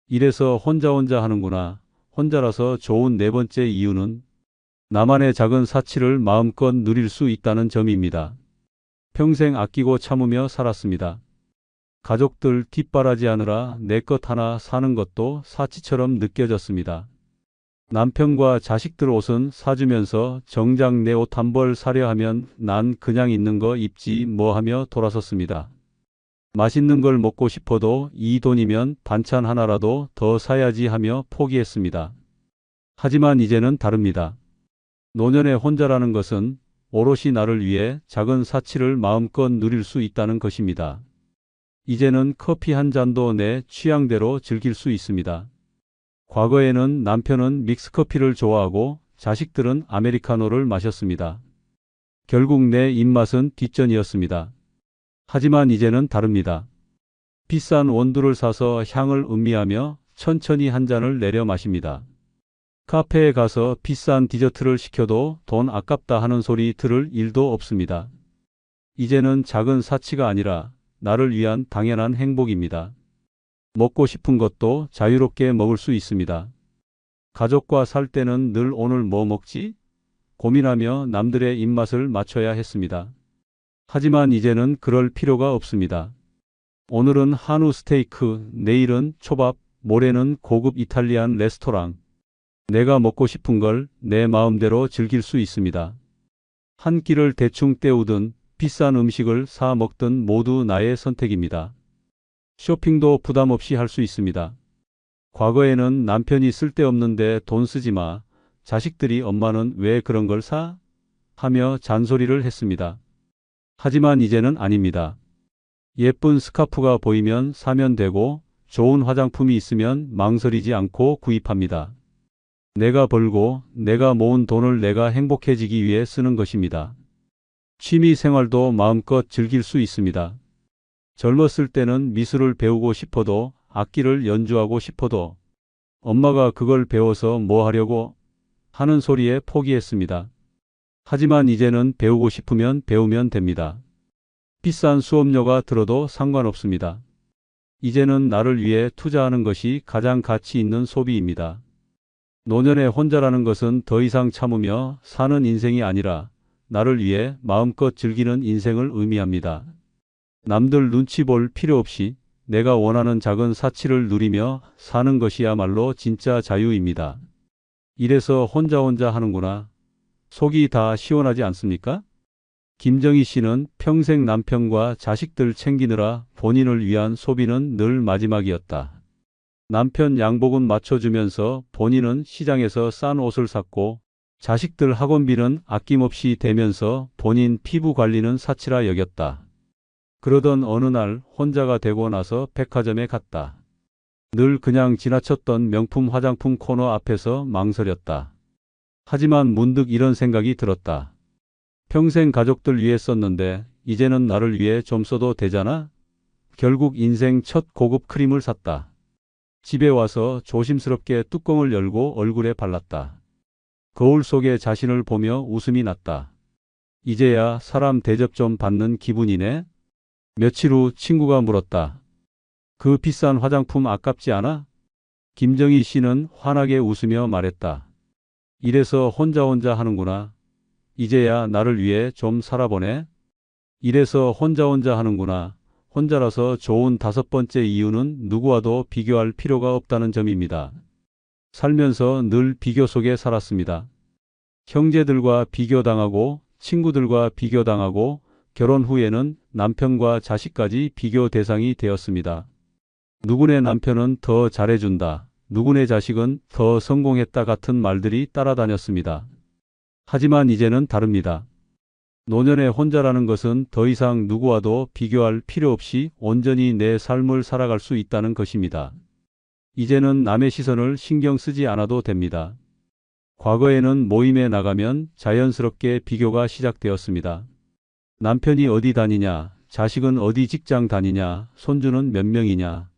이래서 혼자 하는구나. 혼자라서 좋은 네 번째 이유는 나만의 작은 사치를 마음껏 누릴 수 있다는 점입니다. 평생 아끼고 참으며 살았습니다. 가족들 뒷바라지하느라 내 것 하나 사는 것도 사치처럼 느껴졌습니다. 남편과 자식들 옷은 사주면서 정작 내 옷 한 벌 사려 하면 난 그냥 있는 거 입지 뭐 하며 돌아섰습니다. 맛있는 걸 먹고 싶어도 이 돈이면 반찬 하나라도 더 사야지 하며 포기했습니다. 하지만 이제는 다릅니다. 노년에 혼자라는 것은 오롯이 나를 위해 작은 사치를 마음껏 누릴 수 있다는 것입니다. 이제는 커피 한 잔도 내 취향대로 즐길 수 있습니다. 과거에는 남편은 믹스커피를 좋아하고 자식들은 아메리카노를 마셨습니다. 결국 내 입맛은 뒷전이었습니다. 하지만 이제는 다릅니다. 비싼 원두를 사서 향을 음미하며 천천히 한 잔을 내려 마십니다. 카페에 가서 비싼 디저트를 시켜도 돈 아깝다 하는 소리 들을 일도 없습니다. 이제는 작은 사치가 아니라 나를 위한 당연한 행복입니다. 먹고 싶은 것도 자유롭게 먹을 수 있습니다. 가족과 살 때는 늘 오늘 뭐 먹지? 고민하며 남들의 입맛을 맞춰야 했습니다. 하지만 이제는 그럴 필요가 없습니다. 오늘은 한우 스테이크, 내일은 초밥, 모레는 고급 이탈리안 레스토랑. 내가 먹고 싶은 걸 내 마음대로 즐길 수 있습니다. 한 끼를 대충 때우든 비싼 음식을 사 먹든 모두 나의 선택입니다. 쇼핑도 부담 없이 할 수 있습니다. 과거에는 남편이 쓸데없는데 돈 쓰지 마. 자식들이 엄마는 왜 그런 걸 사? 하며 잔소리를 했습니다. 하지만 이제는 아닙니다. 예쁜 스카프가 보이면 사면 되고 좋은 화장품이 있으면 망설이지 않고 구입합니다. 내가 벌고 내가 모은 돈을 내가 행복해지기 위해 쓰는 것입니다. 취미 생활도 마음껏 즐길 수 있습니다. 젊었을 때는 미술을 배우고 싶어도 악기를 연주하고 싶어도 엄마가 그걸 배워서 뭐 하려고 하는 소리에 포기했습니다. 하지만 이제는 배우고 싶으면 배우면 됩니다. 비싼 수업료가 들어도 상관없습니다. 이제는 나를 위해 투자하는 것이 가장 가치 있는 소비입니다. 노년에 혼자라는 것은 더 이상 참으며 사는 인생이 아니라 나를 위해 마음껏 즐기는 인생을 의미합니다. 남들 눈치 볼 필요 없이 내가 원하는 작은 사치를 누리며 사는 것이야말로 진짜 자유입니다. 이래서 혼자 하는구나. 속이 다 시원하지 않습니까? 김정희 씨는 평생 남편과 자식들 챙기느라 본인을 위한 소비는 늘 마지막이었다. 남편 양복은 맞춰주면서 본인은 시장에서 싼 옷을 샀고 자식들 학원비는 아낌없이 대면서 본인 피부 관리는 사치라 여겼다. 그러던 어느 날 혼자가 되고 나서 백화점에 갔다. 늘 그냥 지나쳤던 명품 화장품 코너 앞에서 망설였다. 하지만 문득 이런 생각이 들었다. 평생 가족들 위해 썼는데 이제는 나를 위해 좀 써도 되잖아? 결국 인생 첫 고급 크림을 샀다. 집에 와서 조심스럽게 뚜껑을 열고 얼굴에 발랐다. 거울 속에 자신을 보며 웃음이 났다. 이제야 사람 대접 좀 받는 기분이네. 며칠 후 친구가 물었다. 그 비싼 화장품 아깝지 않아? 김정희 씨는 환하게 웃으며 말했다. 이래서 혼자 하는구나. 이제야 나를 위해 좀 살아보네. 이래서 혼자 하는구나. 혼자라서 좋은 다섯 번째 이유는 누구와도 비교할 필요가 없다는 점입니다. 살면서 늘 비교 속에 살았습니다. 형제들과 비교당하고 친구들과 비교당하고 결혼 후에는 남편과 자식까지 비교 대상이 되었습니다. 누구네 남편은 더 잘해준다. 누구네 자식은 더 성공했다 같은 말들이 따라다녔습니다. 하지만 이제는 다릅니다. 노년의 혼자라는 것은 더 이상 누구와도 비교할 필요 없이 온전히 내 삶을 살아갈 수 있다는 것입니다. 이제는 남의 시선을 신경 쓰지 않아도 됩니다. 과거에는 모임에 나가면 자연스럽게 비교가 시작되었습니다. 남편이 어디 다니냐, 자식은 어디 직장 다니냐, 손주는 몇 명이냐.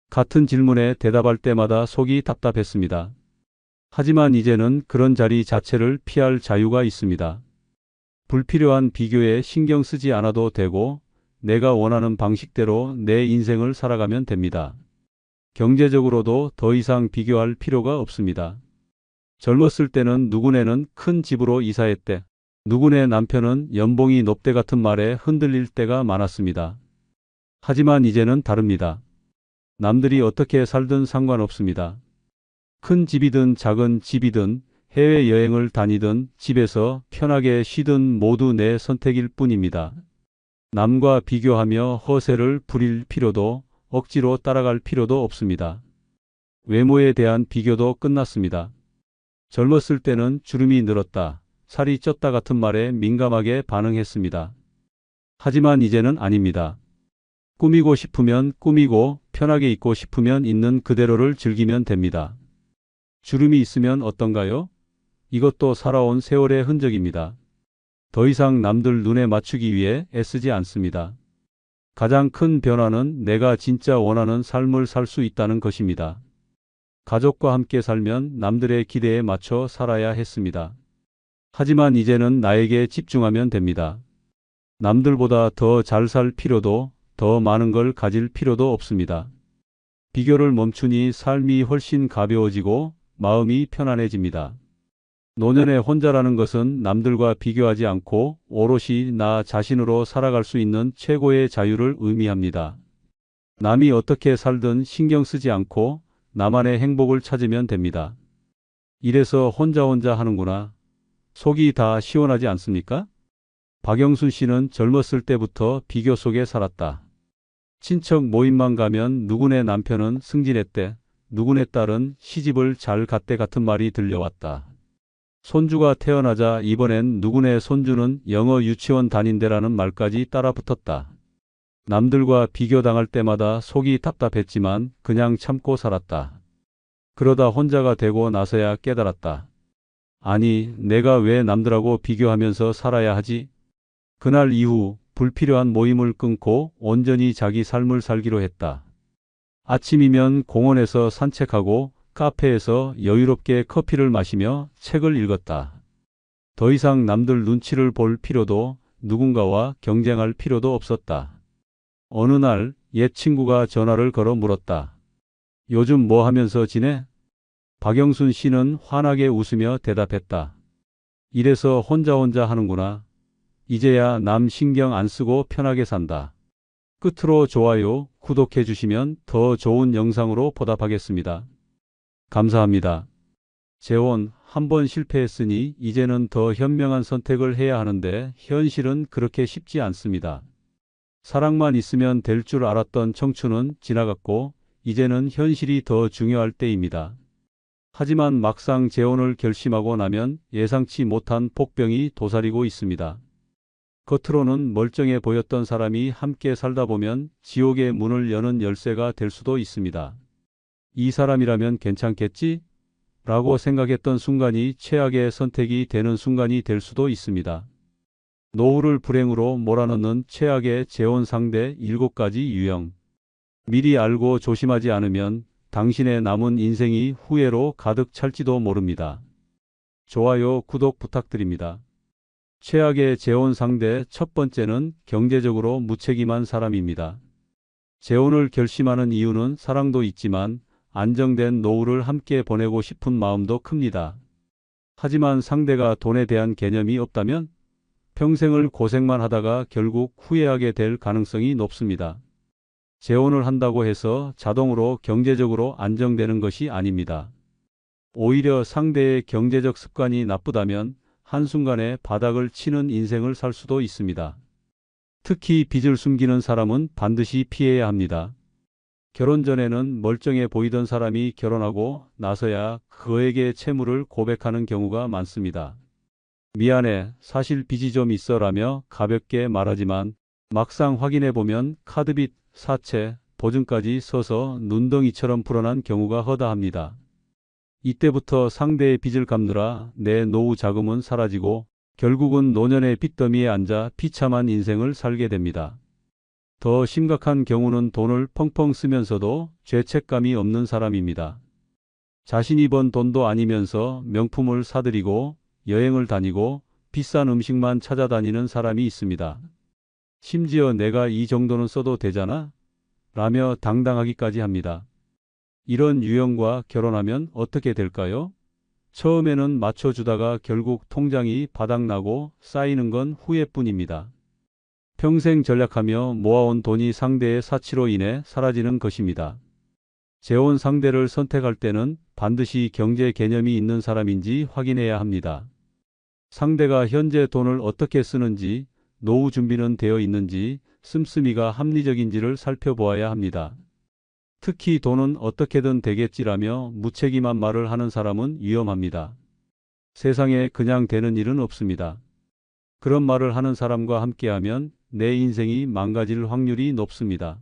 같은 질문에 대답할 때마다 속이 답답했습니다. 하지만 이제는 그런 자리 자체를 피할 자유가 있습니다. 불필요한 비교에 신경 쓰지 않아도 되고 내가 원하는 방식대로 내 인생을 살아가면 됩니다. 경제적으로도 더 이상 비교할 필요가 없습니다. 젊었을 때는 누구네는 큰 집으로 이사했대. 누구네 남편은 연봉이 높대 같은 말에 흔들릴 때가 많았습니다. 하지만 이제는 다릅니다. 남들이 어떻게 살든 상관없습니다. 큰 집이든 작은 집이든 해외여행을 다니든 집에서 편하게 쉬든 모두 내 선택일 뿐입니다. 남과 비교하며 허세를 부릴 필요도 억지로 따라갈 필요도 없습니다. 외모에 대한 비교도 끝났습니다. 젊었을 때는 주름이 늘었다, 살이 쪘다 같은 말에 민감하게 반응했습니다. 하지만 이제는 아닙니다. 꾸미고 싶으면 꾸미고 편하게 입고 싶으면 있는 그대로를 즐기면 됩니다. 주름이 있으면 어떤가요? 이것도 살아온 세월의 흔적입니다. 더 이상 남들 눈에 맞추기 위해 애쓰지 않습니다. 가장 큰 변화는 내가 진짜 원하는 삶을 살 수 있다는 것입니다. 가족과 함께 살면 남들의 기대에 맞춰 살아야 했습니다. 하지만 이제는 나에게 집중하면 됩니다. 남들보다 더 잘 살 필요도 더 많은 걸 가질 필요도 없습니다. 비교를 멈추니 삶이 훨씬 가벼워지고 마음이 편안해집니다. 노년의 혼자라는 것은 남들과 비교하지 않고 오롯이 나 자신으로 살아갈 수 있는 최고의 자유를 의미합니다. 남이 어떻게 살든 신경 쓰지 않고 나만의 행복을 찾으면 됩니다. 이래서 혼자 하는구나. 속이 다 시원하지 않습니까? 박영순 씨는 젊었을 때부터 비교 속에 살았다. 친척 모임만 가면 누구네 남편은 승진했대, 누구네 딸은 시집을 잘 갔대 같은 말이 들려왔다. 손주가 태어나자 이번엔 누구네 손주는 영어 유치원 다닌대라는 말까지 따라붙었다. 남들과 비교당할 때마다 속이 답답했지만 그냥 참고 살았다. 그러다 혼자가 되고 나서야 깨달았다. 아니, 내가 왜 남들하고 비교하면서 살아야 하지? 그날 이후 불필요한 모임을 끊고 온전히 자기 삶을 살기로 했다. 아침이면 공원에서 산책하고 카페에서 여유롭게 커피를 마시며 책을 읽었다. 더 이상 남들 눈치를 볼 필요도 누군가와 경쟁할 필요도 없었다. 어느 날 옛 친구가 전화를 걸어 물었다. 요즘 뭐 하면서 지내? 박영순 씨는 환하게 웃으며 대답했다. 이래서 혼자 하는구나. 이제야 남 신경 안 쓰고 편하게 산다. 끝으로 좋아요, 구독해 주시면 더 좋은 영상으로 보답하겠습니다. 감사합니다. 재혼 한 번 실패했으니 이제는 더 현명한 선택을 해야 하는데 현실은 그렇게 쉽지 않습니다. 사랑만 있으면 될 줄 알았던 청춘은 지나갔고 이제는 현실이 더 중요할 때입니다. 하지만 막상 재혼을 결심하고 나면 예상치 못한 복병이 도사리고 있습니다. 겉으로는 멀쩡해 보였던 사람이 함께 살다 보면 지옥의 문을 여는 열쇠가 될 수도 있습니다. 이 사람이라면 괜찮겠지? 라고 생각했던 순간이 최악의 선택이 되는 순간이 될 수도 있습니다. 노후를 불행으로 몰아넣는 최악의 재혼 상대 7가지 유형. 미리 알고 조심하지 않으면 당신의 남은 인생이 후회로 가득 찰지도 모릅니다. 좋아요, 구독 부탁드립니다. 최악의 재혼 상대 첫 번째는 경제적으로 무책임한 사람입니다. 재혼을 결심하는 이유는 사랑도 있지만 안정된 노후를 함께 보내고 싶은 마음도 큽니다. 하지만 상대가 돈에 대한 개념이 없다면 평생을 고생만 하다가 결국 후회하게 될 가능성이 높습니다. 재혼을 한다고 해서 자동으로 경제적으로 안정되는 것이 아닙니다. 오히려 상대의 경제적 습관이 나쁘다면 한순간에 바닥을 치는 인생을 살 수도 있습니다. 특히 빚을 숨기는 사람은 반드시 피해야 합니다. 결혼 전에는 멀쩡해 보이던 사람이 결혼하고 나서야 그에게 채무를 고백하는 경우가 많습니다. 미안해, 사실 빚이 좀 있어라며 가볍게 말하지만 막상 확인해보면 카드빚, 사채, 보증까지 서서 눈덩이처럼 불어난 경우가 허다합니다. 이때부터 상대의 빚을 갚느라 내 노후 자금은 사라지고 결국은 노년의 빚더미에 앉아 비참한 인생을 살게 됩니다. 더 심각한 경우는 돈을 펑펑 쓰면서도 죄책감이 없는 사람입니다. 자신이 번 돈도 아니면서 명품을 사들이고 여행을 다니고 비싼 음식만 찾아다니는 사람이 있습니다. 심지어 내가 이 정도는 써도 되잖아? 라며 당당하기까지 합니다. 이런 유형과 결혼하면 어떻게 될까요? 처음에는 맞춰주다가 결국 통장이 바닥나고 쌓이는 건 후회뿐입니다. 평생 전략하며 모아온 돈이 상대의 사치로 인해 사라지는 것입니다. 재혼 상대를 선택할 때는 반드시 경제 개념이 있는 사람인지 확인해야 합니다. 상대가 현재 돈을 어떻게 쓰는지, 노후 준비는 되어 있는지, 씀씀이가 합리적인지를 살펴보아야 합니다. 특히 돈은 어떻게든 되겠지라며 무책임한 말을 하는 사람은 위험합니다. 세상에 그냥 되는 일은 없습니다. 그런 말을 하는 사람과 함께하면 내 인생이 망가질 확률이 높습니다.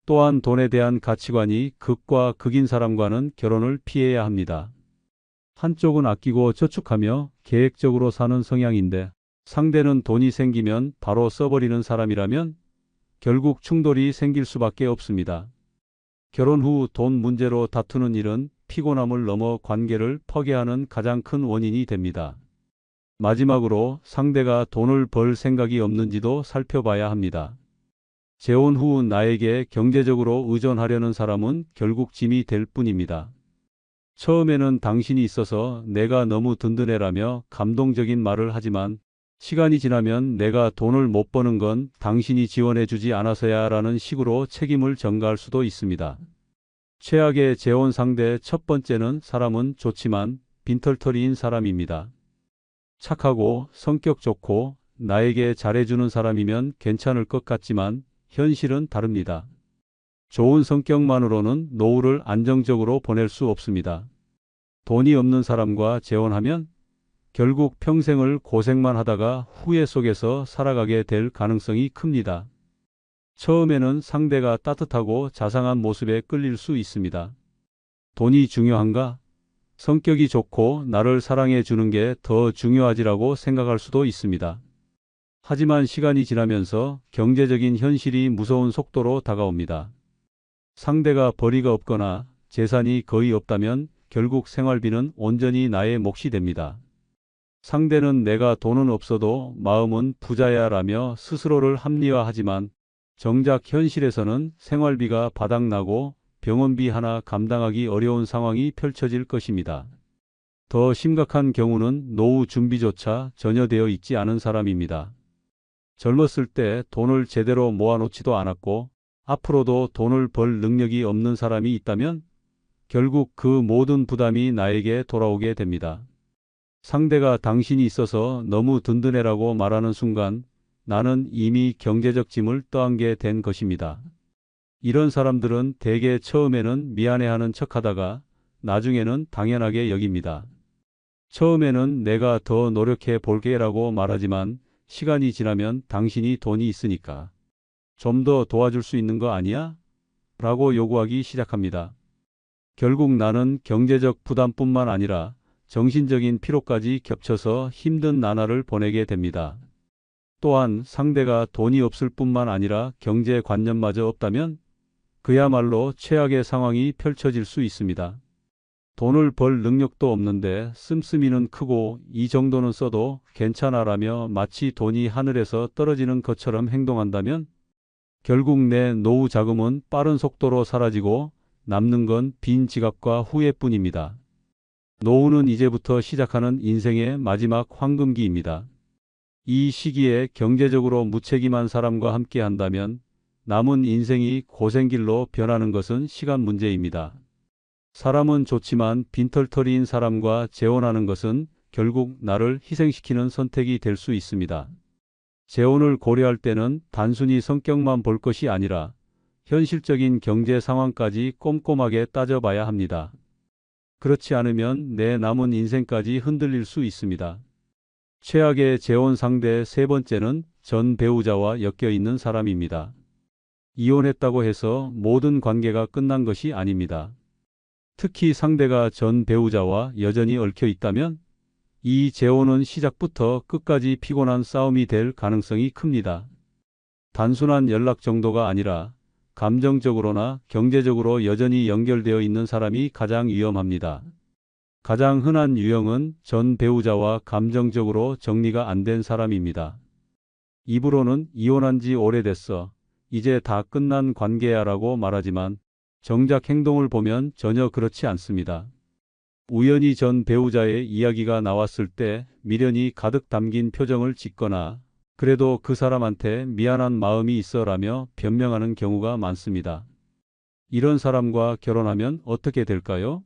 또한 돈에 대한 가치관이 극과 극인 사람과는 결혼을 피해야 합니다. 한쪽은 아끼고 저축하며 계획적으로 사는 성향인데 상대는 돈이 생기면 바로 써버리는 사람이라면 결국 충돌이 생길 수밖에 없습니다. 결혼 후 돈 문제로 다투는 일은 피곤함을 넘어 관계를 파괴하는 가장 큰 원인이 됩니다. 마지막으로 상대가 돈을 벌 생각이 없는지도 살펴봐야 합니다. 재혼 후 나에게 경제적으로 의존하려는 사람은 결국 짐이 될 뿐입니다. 처음에는 당신이 있어서 내가 너무 든든해라며 감동적인 말을 하지만 시간이 지나면 내가 돈을 못 버는 건 당신이 지원해주지 않아서야 라는 식으로 책임을 전가할 수도 있습니다. 최악의 재혼 상대 첫 번째는 사람은 좋지만 빈털터리인 사람입니다. 착하고 성격 좋고 나에게 잘해주는 사람이면 괜찮을 것 같지만 현실은 다릅니다. 좋은 성격만으로는 노후를 안정적으로 보낼 수 없습니다. 돈이 없는 사람과 재혼하면 결국 평생을 고생만 하다가 후회 속에서 살아가게 될 가능성이 큽니다. 처음에는 상대가 따뜻하고 자상한 모습에 끌릴 수 있습니다. 돈이 중요한가? 성격이 좋고 나를 사랑해 주는 게 더 중요하지라고 생각할 수도 있습니다. 하지만 시간이 지나면서 경제적인 현실이 무서운 속도로 다가옵니다. 상대가 벌이가 없거나 재산이 거의 없다면 결국 생활비는 온전히 나의 몫이 됩니다. 상대는 내가 돈은 없어도 마음은 부자야 라며 스스로를 합리화하지만 정작 현실에서는 생활비가 바닥나고 병원비 하나 감당하기 어려운 상황이 펼쳐질 것입니다. 더 심각한 경우는 노후 준비조차 전혀 되어 있지 않은 사람입니다. 젊었을 때 돈을 제대로 모아놓지도 않았고 앞으로도 돈을 벌 능력이 없는 사람이 있다면 결국 그 모든 부담이 나에게 돌아오게 됩니다. 상대가 당신이 있어서 너무 든든해라고 말하는 순간 나는 이미 경제적 짐을 떠안게 된 것입니다. 이런 사람들은 대개 처음에는 미안해하는 척하다가 나중에는 당연하게 여깁니다. 처음에는 내가 더 노력해 볼게라고 말하지만 시간이 지나면 당신이 돈이 있으니까 좀 더 도와줄 수 있는 거 아니야? 라고 요구하기 시작합니다. 결국 나는 경제적 부담뿐만 아니라 정신적인 피로까지 겹쳐서 힘든 나날을 보내게 됩니다. 또한 상대가 돈이 없을 뿐만 아니라 경제관념마저 없다면 그야말로 최악의 상황이 펼쳐질 수 있습니다. 돈을 벌 능력도 없는데 씀씀이는 크고 이 정도는 써도 괜찮아라며 마치 돈이 하늘에서 떨어지는 것처럼 행동한다면 결국 내 노후 자금은 빠른 속도로 사라지고 남는 건 빈 지갑과 후회뿐입니다. 노후는 이제부터 시작하는 인생의 마지막 황금기입니다. 이 시기에 경제적으로 무책임한 사람과 함께 한다면 남은 인생이 고생길로 변하는 것은 시간 문제입니다. 사람은 좋지만 빈털터리인 사람과 재혼하는 것은 결국 나를 희생시키는 선택이 될 수 있습니다. 재혼을 고려할 때는 단순히 성격만 볼 것이 아니라 현실적인 경제 상황까지 꼼꼼하게 따져봐야 합니다. 그렇지 않으면 내 남은 인생까지 흔들릴 수 있습니다. 최악의 재혼 상대 세 번째는 전 배우자와 엮여 있는 사람입니다. 이혼했다고 해서 모든 관계가 끝난 것이 아닙니다. 특히 상대가 전 배우자와 여전히 얽혀 있다면 이 재혼은 시작부터 끝까지 피곤한 싸움이 될 가능성이 큽니다. 단순한 연락 정도가 아니라 감정적으로나 경제적으로 여전히 연결되어 있는 사람이 가장 위험합니다. 가장 흔한 유형은 전 배우자와 감정적으로 정리가 안 된 사람입니다. 입으로는 이혼한 지 오래됐어. 이제 다 끝난 관계야라고 말하지만 정작 행동을 보면 전혀 그렇지 않습니다. 우연히 전 배우자의 이야기가 나왔을 때 미련이 가득 담긴 표정을 짓거나 그래도 그 사람한테 미안한 마음이 있어라며 변명하는 경우가 많습니다. 이런 사람과 결혼하면 어떻게 될까요?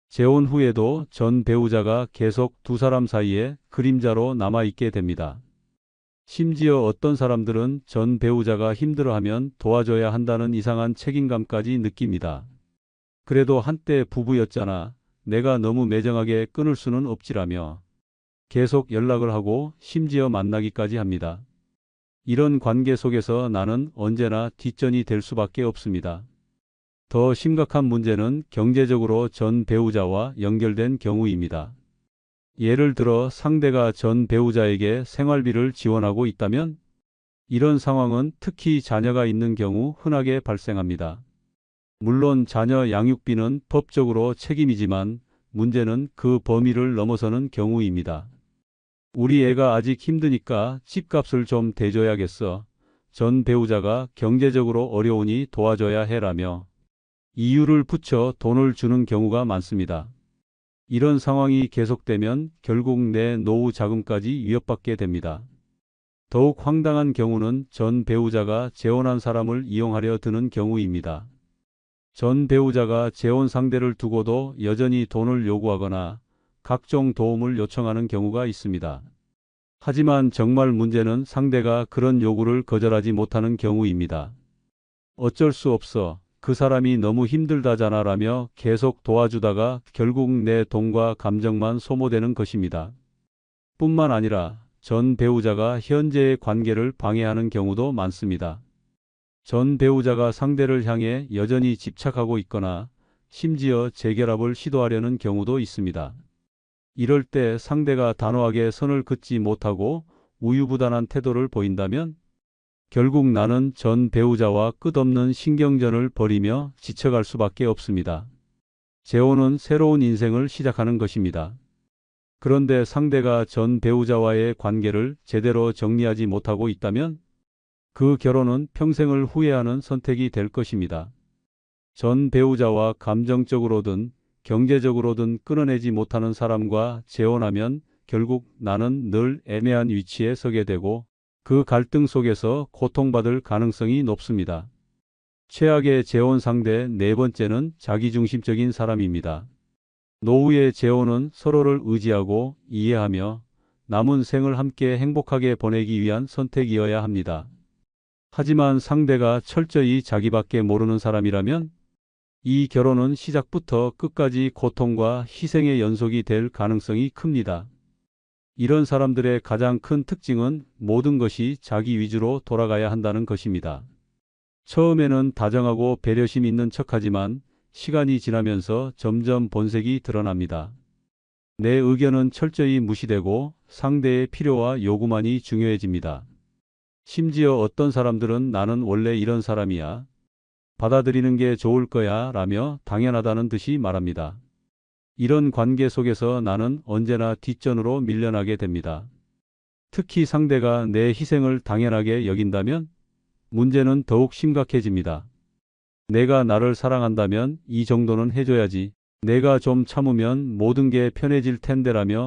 재혼 후에도 전 배우자가 계속 두 사람 사이에 그림자로 남아있게 됩니다. 심지어 어떤 사람들은 전 배우자가 힘들어하면 도와줘야 한다는 이상한 책임감까지 느낍니다. 그래도 한때 부부였잖아. 내가 너무 매정하게 끊을 수는 없지라며 계속 연락을 하고 심지어 만나기까지 합니다. 이런 관계 속에서 나는 언제나 뒷전이 될 수밖에 없습니다. 더 심각한 문제는 경제적으로 전 배우자와 연결된 경우입니다. 예를 들어 상대가 전 배우자에게 생활비를 지원하고 있다면 이런 상황은 특히 자녀가 있는 경우 흔하게 발생합니다. 물론 자녀 양육비는 법적으로 책임이지만 문제는 그 범위를 넘어서는 경우입니다. 우리 애가 아직 힘드니까 집값을 좀 대줘야겠어. 전 배우자가 경제적으로 어려우니 도와줘야 해라며 이유를 붙여 돈을 주는 경우가 많습니다. 이런 상황이 계속되면 결국 내 노후 자금까지 위협받게 됩니다. 더욱 황당한 경우는 전 배우자가 재혼한 사람을 이용하려 드는 경우입니다. 전 배우자가 재혼 상대를 두고도 여전히 돈을 요구하거나 각종 도움을 요청하는 경우가 있습니다. 하지만 정말 문제는 상대가 그런 요구를 거절하지 못하는 경우입니다. 어쩔 수 없어. 그 사람이 너무 힘들다잖아라며 계속 도와주다가 결국 내 돈과 감정만 소모되는 것입니다. 뿐만 아니라 전 배우자가 현재의 관계를 방해하는 경우도 많습니다. 전 배우자가 상대를 향해 여전히 집착하고 있거나 심지어 재결합을 시도하려는 경우도 있습니다. 이럴 때 상대가 단호하게 선을 긋지 못하고 우유부단한 태도를 보인다면 결국 나는 전 배우자와 끝없는 신경전을 벌이며 지쳐갈 수밖에 없습니다. 재혼은 새로운 인생을 시작하는 것입니다. 그런데 상대가 전 배우자와의 관계를 제대로 정리하지 못하고 있다면 그 결혼은 평생을 후회하는 선택이 될 것입니다. 전 배우자와 감정적으로든 경제적으로든 끊어내지 못하는 사람과 재혼하면 결국 나는 늘 애매한 위치에 서게 되고 그 갈등 속에서 고통받을 가능성이 높습니다. 최악의 재혼 상대 네 번째는 자기중심적인 사람입니다. 노후의 재혼은 서로를 의지하고 이해하며 남은 생을 함께 행복하게 보내기 위한 선택이어야 합니다. 하지만 상대가 철저히 자기밖에 모르는 사람이라면 이 결혼은 시작부터 끝까지 고통과 희생의 연속이 될 가능성이 큽니다. 이런 사람들의 가장 큰 특징은 모든 것이 자기 위주로 돌아가야 한다는 것입니다. 처음에는 다정하고 배려심 있는 척하지만 시간이 지나면서 점점 본색이 드러납니다. 내 의견은 철저히 무시되고 상대의 필요와 요구만이 중요해집니다. 심지어 어떤 사람들은 나는 원래 이런 사람이야. 받아들이는 게 좋을 거야 라며 당연하다는 듯이 말합니다. 이런 관계 속에서 나는 언제나 뒷전으로 밀려나게 됩니다. 특히 상대가 내 희생을 당연하게 여긴다면 문제는 더욱 심각해집니다. 내가 나를 사랑한다면 이 정도는 해줘야지. 내가 좀 참으면 모든 게 편해질 텐데라며